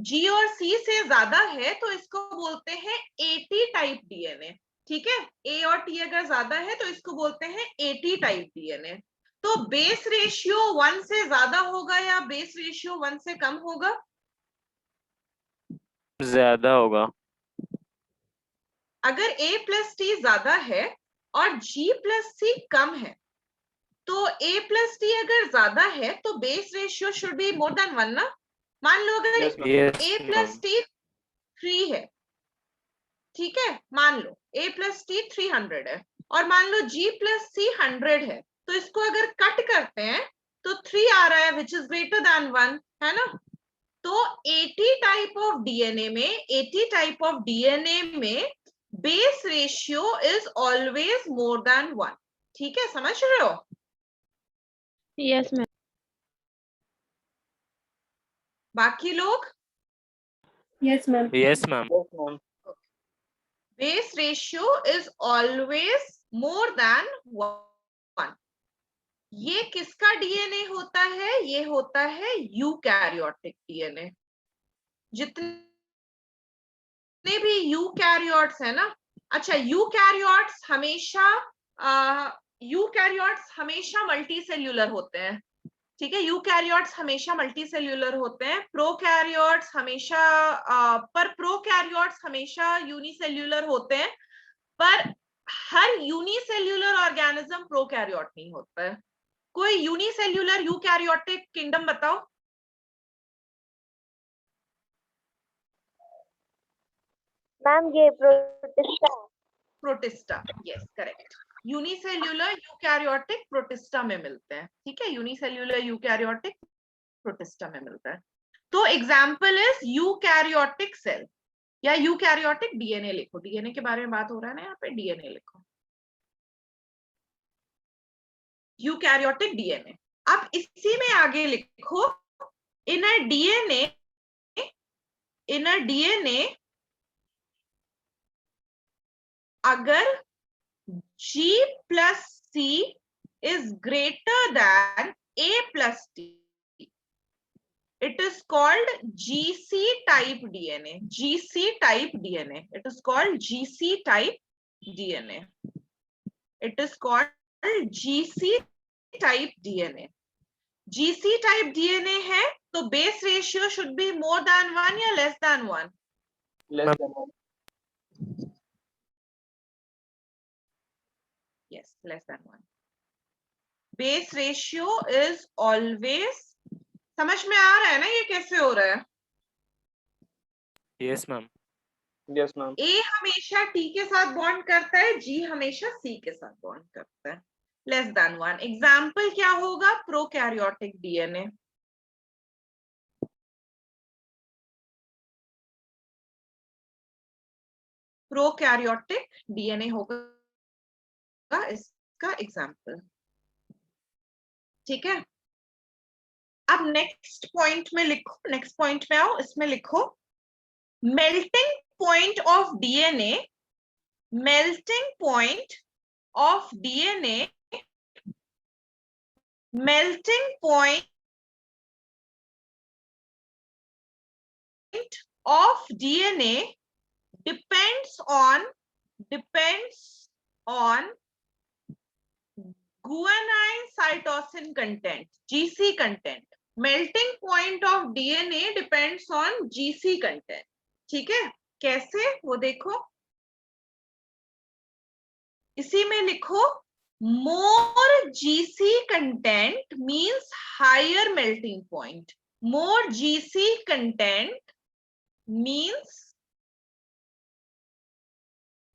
G और C से ज्यादा है तो इसको बोलते हैं AT टाइप डीएनए। ठीक है, A और T अगर ज्यादा है तो इसको बोलते हैं AT टाइप डीएनए। तो बेस रेशियो 1 से ज्यादा होगा या बेस रेशियो 1 से कम होगा? ज्यादा होगा। अगर A प्लस टी ज्यादा है और G प्लस C कम है, तो A प्लस टी अगर ज्यादा है तो base ratio should be more than 1 ना। मान लो अगर yes A plus ma'am. T 3 है, ठीक है, मान लो A प्लस टी 300 है और मान लो G प्लस C 100 है, तो इसको अगर कट करते हैं तो 3 आ रहा है विच इज ग्रेटर देन 1, है ना? तो 80 टाइप ऑफ डीएनए में, 80 टाइप ऑफ डीएनए में base ratio is always more than 1। ठीक है, समझ रहे हो? Yes, ma'am. बाकी लोग? Yes, ma'am. Yes ma'am. Base ratio is always more than 1। ये किसका डीएनए होता है? ये होता है यूकैरियोटिक डीएनए। जितने भी यूकैरियोट्स है ना, अच्छा, यूकैरियोट्स हमेशा मल्टीसेल्यूलर होते हैं। ठीक है, यूकैरियोट्स हमेशा मल्टीसेल्यूलर होते हैं, प्रोकैरियोट्स हमेशा प्रोकैरियोट्स हमेशा यूनिसेल्यूलर होते हैं, पर हर यूनिसेल्यूलर ऑर्गेनिज्म प्रोकैरियोट नहीं होता है। कोई यूनिसेल्यूलर यूकैरियोटिक किंगडम बताओ। मैम ये protista. Protista, yes correct. Unicellular eukaryotic protista में मिलते हैं, ठीक है, यूनिसेल्यूलर यूकैरियोटिक प्रोटिस्टा में मिलता है। तो एग्जाम्पल इज यूकैरियोटिक सेल या यूकैरियोटिक डीएनए लिखो, डीएनए के बारे में बात हो रहा है ना यहाँ पे, डीएनए लिखो, यूकैरियोटिक डीएनए। अब इसी में आगे लिखो इनर डीएनए, इनर डीएनए अगर G plus C is greater than A plus T, it is called GC type DNA. GC type DNA. It is called GC type DNA. It is called GC type DNA. GC type DNA है तो base ratio should be more than 1 या less than 1? less than 1. Yes, less than 1. Base ratio is always, समझ में आ रहा है ना ये कैसे हो रहा है? Yes ma'am. Yes ma'am. A हमेशा T के साथ बॉन्ड करता है, G हमेशा C के साथ बॉन्ड करता है, लेस देन 1। एग्जाम्पल क्या होगा? Prokaryotic DNA. प्रोकैरियोटिक डीएनए होगा इसका एग्जाम्पल, ठीक है। अब नेक्स्ट पॉइंट में लिखो, नेक्स्ट पॉइंट में आओ, इसमें लिखो melting point of DNA, melting point of DNA, melting point of DNA depends on guanine cytosine content, GC content. Melting point of DNA depends on GC content. ठीक है, कैसे वो देखो, इसी में लिखो more GC content means higher melting point. More GC content means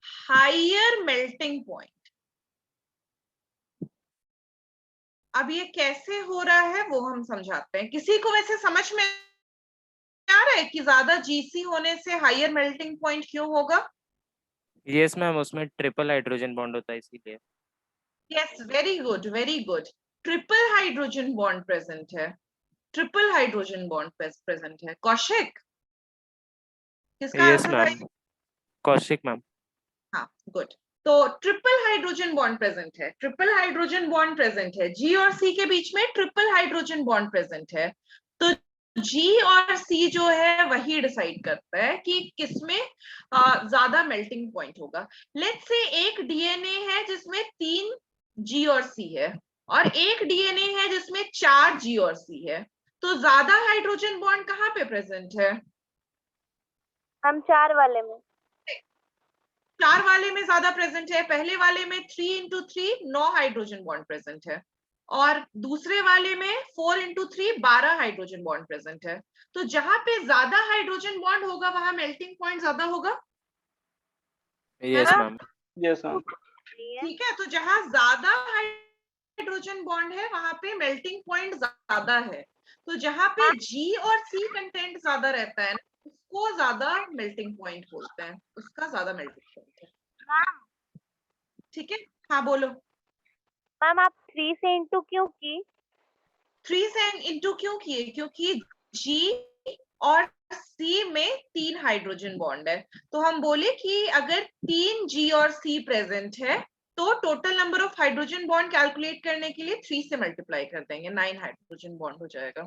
higher melting point. अब ये कैसे हो रहा है वो हम समझाते हैं। किसी को वैसे समझ में आ रहा है कि ज्यादा GC होने से हायर मेल्टिंग पॉइंट क्यों होगा? Yes मैम, उसमें ट्रिपल हाइड्रोजन बॉन्ड होता है इसीलिए। Yes, very good, very good. Triple hydrogen bond present है, ट्रिपल हाइड्रोजन बॉन्ड प्रेजेंट है। कौशिक, किसका Yes आंसर था? Ma'am, Kaushik ma'am. हाँ, गुड। तो ट्रिपल हाइड्रोजन बॉन्ड प्रेजेंट है, ट्रिपल हाइड्रोजन बॉन्ड प्रेजेंट है, G और C के बीच में ट्रिपल हाइड्रोजन बॉन्ड प्रेजेंट है। तो G और C जो है वही डिसाइड करता है कि किसमें ज्यादा मेल्टिंग पॉइंट होगा। लेट्स से एक डीएनए है जिसमें 3 G और C है और एक डीएनए है जिसमें 4 G और C है, तो ज्यादा हाइड्रोजन बॉन्ड कहाँ पे प्रेजेंट है? हम 4 वाले में। 4 वाले में ज्यादा प्रेजेंट है। पहले वाले में 3 into 3 9 हाइड्रोजन बॉन्ड प्रेजेंट है और दूसरे वाले में 4 into 3 12 हाइड्रोजन बॉन्ड प्रेजेंट है। तो जहां पे ज्यादा हाइड्रोजन बॉन्ड होगा वहां मेल्टिंग पॉइंट ज्यादा होगा। Yes ma'am. Yes ma'am. ठीक है, तो जहां ज्यादा हाइड्रोजन बॉन्ड है वहां पे मेल्टिंग पॉइंट ज्यादा है। तो जहां पे G और C कंटेंट ज्यादा रहता है उसको ज्यादा मेल्टिंग पॉइंट बोलते हैं, उसका ज्यादा मेल्टिंग पॉइंट है। ठीक है, हाँ बोलो। मैम आप 3 से इंटू क्यों की? 3 से इंटू क्यों किए? क्योंकि G और C में 3 हाइड्रोजन बॉन्ड है, तो हम बोले कि अगर 3 G और C प्रेजेंट है तो total number of hydrogen bond calculate करने के लिए 3 से मल्टीप्लाई कर देंगे, 9 हाइड्रोजन बॉन्ड हो जाएगा।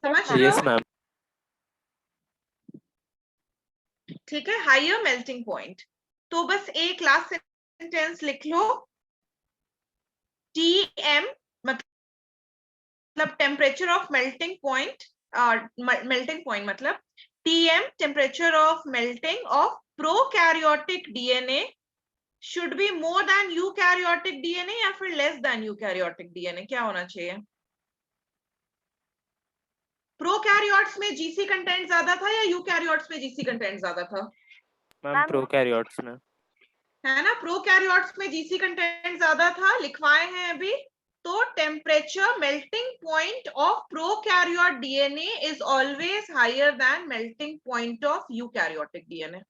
समझ रहे Yes हो? मैम। ठीक है, हायर मेल्टिंग पॉइंट। तो बस एक लास्ट सेंटेंस लिख लो, TM मतलब temperature of melting point, melting point मतलब TM temperature of melting of prokaryotic DNA should be more than eukaryotic DNA या फिर लेस देन यूकैरियोटिक डीएनए, क्या होना चाहिए? प्रोकैरियोट्स में जीसी कंटेंट ज्यादा था या यूकैरियोट्स में जीसी कंटेंट ज्यादा था? मैम प्रोकैरियोट्स में। है ना, प्रोकैरियोट्स में जीसी कंटेंट ज्यादा था, लिखवाए हैं अभी। तो temperature melting point of prokaryote DNA is always higher than melting point of eukaryotic DNA.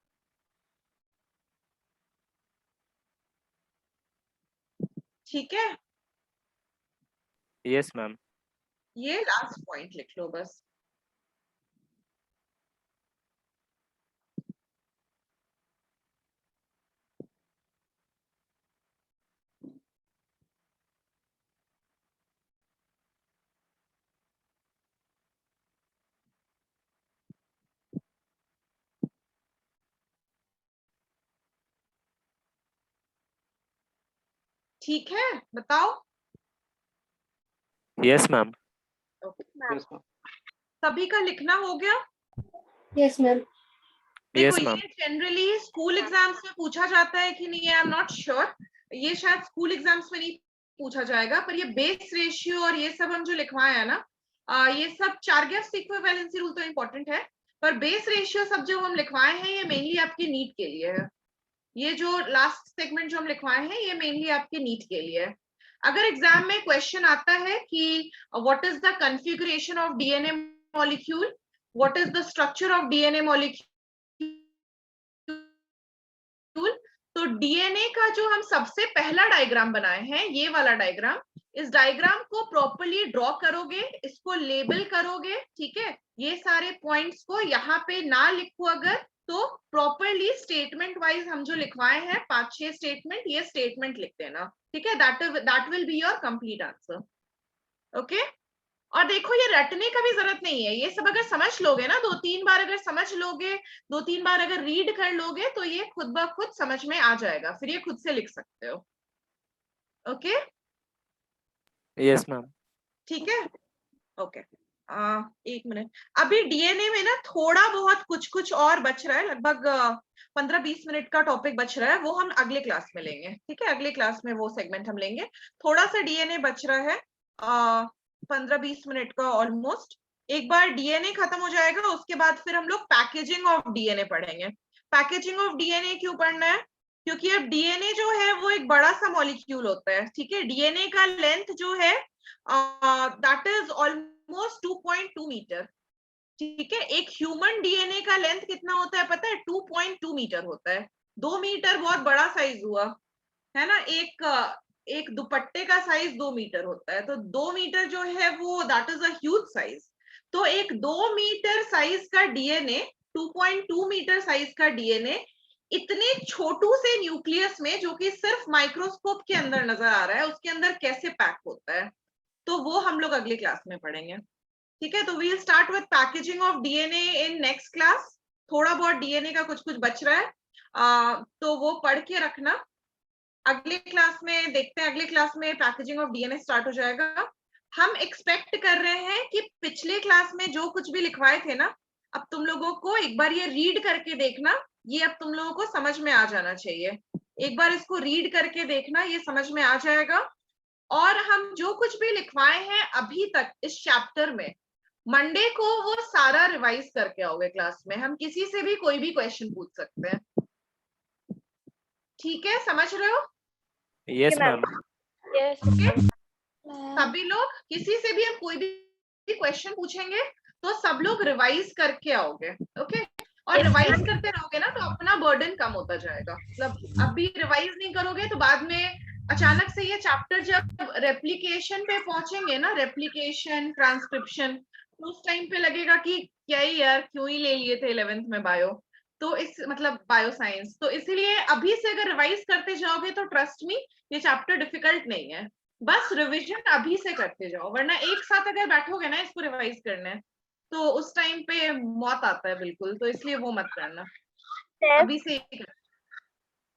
ठीक है, यस मैम। ये लास्ट पॉइंट लिख लो बस। ठीक है, बताओ। Yes ma'am. Yes, ma'am. सभी का लिखना हो गया? Yes, ma'am. देखो, यस मैम। ये जनरली स्कूल एग्जाम्स में पूछा जाता है कि नहीं, आई एम नॉट श्योर। ये शायद स्कूल एग्जाम्स में नहीं पूछा जाएगा, पर ये बेस रेशियो और ये सब हम जो लिखवाए हैं ना, ये सब चार्गेव्स इक्विवेलेंसी रूल तो इम्पोर्टेंट है, पर बेस रेशियो सब जो हम लिखवाए हैं ये मेनली आपके नीट के लिए है। ये जो लास्ट सेगमेंट जो हम लिखवाए हैं ये मेनली आपके नीट के लिए है। अगर एग्जाम में क्वेश्चन आता है कि what is the configuration of DNA molecule, what is the structure of DNA molecule, तो डीएनए का जो हम सबसे पहला डायग्राम बनाए हैं, ये वाला डायग्राम, इस डायग्राम को प्रॉपर्ली ड्रॉ करोगे, इसको लेबल करोगे, ठीक है, ये सारे पॉइंट्स को यहाँ पे ना लिखो अगर, तो प्रॉपर्ली स्टेटमेंट वाइज हम जो लिखवाए हैं 5-6 स्टेटमेंट, ये स्टेटमेंट लिख देना, ठीक है, that will be your complete answer. Okay, और देखो ये रटने का भी जरूरत नहीं है, ये सब अगर समझ लोगे ना, 2-3 बार अगर समझ लोगे, 2-3 बार अगर रीड कर लोगे, तो ये खुद ब खुद समझ में आ जाएगा, फिर ये खुद से लिख सकते हो। Okay, yes ma'am. ठीक है, ओके। एक मिनट, अभी डीएनए में ना थोड़ा बहुत कुछ कुछ और बच रहा है, लगभग 15-20 मिनट का टॉपिक बच रहा है, वो हम अगले क्लास में लेंगे, ठीक है, अगले क्लास में वो सेगमेंट हम लेंगे। थोड़ा सा डीएनए बच रहा है, 15-20 मिनट का ऑलमोस्ट। एक बार डीएनए खत्म हो जाएगा, उसके बाद फिर हम लोग पैकेजिंग ऑफ डीएनए पढ़ेंगे। पैकेजिंग ऑफ डीएनए क्यों पढ़ना है? क्योंकि अब डीएनए जो है वो एक बड़ा सा मॉलिक्यूल होता है, ठीक है, डीएनए का लेंथ जो है दैट इज ऑलमोस्ट 2.2 मीटर, ठीक है। एक ह्यूमन डीएनए का लेंथ कितना होता है पता है? 2.2 मीटर होता है। 2 मीटर बहुत बड़ा साइज हुआ, है ना। एक दुपट्टे का साइज 2 मीटर होता है, तो 2 मीटर जो है वो that is a huge size. तो एक 2 मीटर साइज का डीएनए, 2.2 मीटर साइज का डीएनए इतने छोटू से न्यूक्लियस में, जो कि सिर्फ माइक्रोस्कोप के अंदर नजर आ रहा है, उसके अंदर कैसे पैक होता है, तो वो हम लोग अगली क्लास में पढ़ेंगे, ठीक है। तो we'll start with packaging of DNA in next class. थोड़ा बहुत डीएनए का कुछ कुछ बच रहा है, तो वो पढ़ के रखना। अगले क्लास में देखते हैं, अगले क्लास में पैकेजिंग ऑफ डीएनए स्टार्ट हो जाएगा। हम एक्सपेक्ट कर रहे हैं कि पिछले क्लास में जो कुछ भी लिखवाए थे ना, अब तुम लोगों को एक बार ये रीड करके देखना, ये अब तुम लोगों को समझ में आ जाना चाहिए। एक बार इसको रीड करके देखना, ये समझ में आ जाएगा। और हम जो कुछ भी लिखवाए हैं अभी तक इस चैप्टर में, मंडे को वो सारा रिवाइज करके आओगे क्लास में। हम किसी से भी कोई भी क्वेश्चन पूछ सकते हैं, ठीक है, समझ रहे हो? Yes ma'am. Yes. ओके, सभी लोग, किसी से भी हम कोई भी क्वेश्चन पूछेंगे तो सब लोग रिवाइज करके आओगे, ओके। और रिवाइज करते रहोगे ना तो अपना बर्डन कम होता जाएगा। मतलब अभी रिवाइज नहीं करोगे तो बाद में अचानक से ये चैप्टर जब रेप्लिकेशन पे पहुंचेंगे ना, रेप्लिकेशन, ट्रांसक्रिप्शन, तो उस टाइम पे लगेगा कि क्या ही यार, क्यों ही ले लिए थे 11th में बायो, तो इस मतलब बायो साइंस। तो इसीलिए अभी से अगर रिवाइज करते जाओगे तो ट्रस्ट मी, ये चैप्टर डिफिकल्ट नहीं है, बस रिवीजन अभी से करते जाओ, वरना एक साथ अगर बैठोगे ना इसको रिवाइज करने, तो उस टाइम पे मौत आता है बिल्कुल, तो इसलिए वो मत करना, अभी से ही कर।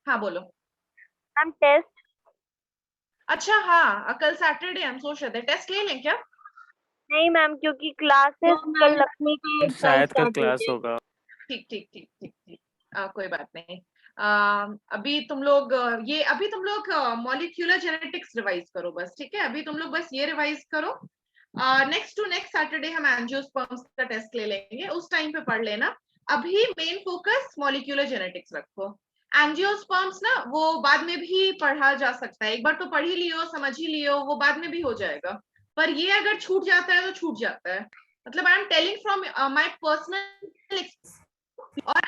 हाँ बोलो। Ma'am test? अच्छा हाँ, कल सैटरडे हम सोच रहे थे टेस्ट ले लें क्या? नहीं मैम, क्योंकि क्लासेस No, कल ma'am. लगनी शायद कल क्लास होगा। ठीक ठीक ठीक ठीक ठीक, कोई बात नहीं। अभी तुम लोग मॉलिक्यूलर जेनेटिक्स रिवाइज करो बस, ठीक है? अभी तुम लोग बस ये रिवाइज करो। नेक्स्ट टू नेक्स्ट सैटरडे हम एंजियोस्पर्म्स का टेस्ट ले लेंगे, उस टाइम पे पढ़ लेना। अभी मेन फोकस मॉलिक्यूलर जेनेटिक्स रखो। एंजियोस्पर्म्स ना वो बाद में भी पढ़ा जा सकता है, एक बार तो पढ़ ही लियो, समझ ही लियो, वो बाद में भी हो जाएगा। पर ये अगर छूट जाता है तो छूट जाता है, मतलब I am telling from my personal. और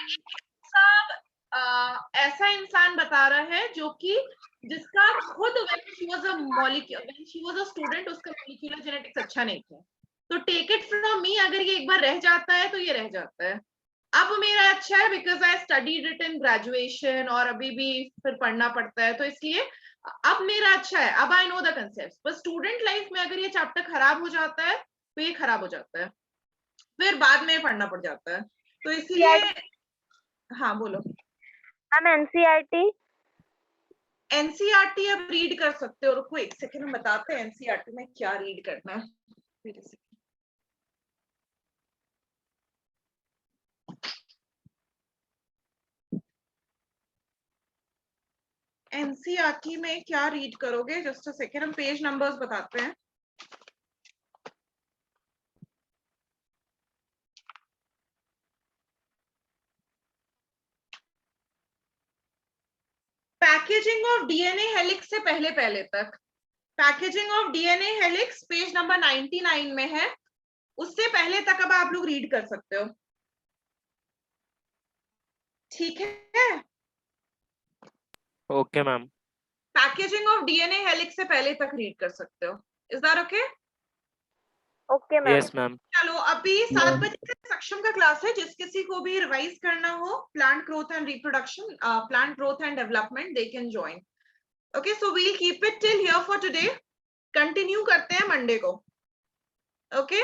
ऐसा इंसान बता रहा है जो कि जिसका खुद when she was a student उसका molecular genetics अच्छा नहीं था। तो टेक इट फ्रॉम मी, अगर ये एक बार रह जाता है तो ये रह जाता है। अब मेरा अच्छा है because I studied it in graduation, और अभी भी फिर पढ़ना पड़ता है, तो इसलिए अब मेरा अच्छा है, अब आई नो द कंसेप्ट। पर स्टूडेंट लाइफ में अगर ये चैप्टर खराब हो जाता है तो ये खराब हो जाता है, फिर बाद में पढ़ना पड़ जाता है, तो इसलिए। हाँ बोलो। मैम एनसीईआरटी एनसीईआरटी अब रीड कर सकते हो, रुको एक सेकंड हम बताते हैं एनसीईआरटी में क्या रीड करना है। Wait a second. एनसीईआरटी में क्या रीड करोगे, जस्ट अ सेकंड, हम पेज नंबर्स बताते हैं। पैकेजिंग ऑफ डीएनए हेलिक्स से पहले पहले तक, packaging of DNA helix page number 99 में है, उससे पहले तक अब आप लोग रीड कर सकते हो, ठीक है? Okay ma'am. Packaging of DNA helix से पहले तक रीड कर सकते हो। Is that okay? Okay ma'am. Yes ma'am. चलो अभी 7 बजे से सक्षम का क्लास है, जिस किसी को भी रिवाइज करना हो plant growth and reproduction, plant growth and development, they can join. Okay, so we'll keep it till here for today, continue करते हैं मंडे को। Okay,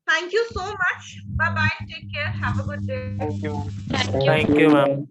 thank you so much, bye bye, take care, have a good day. Thank you ma'am.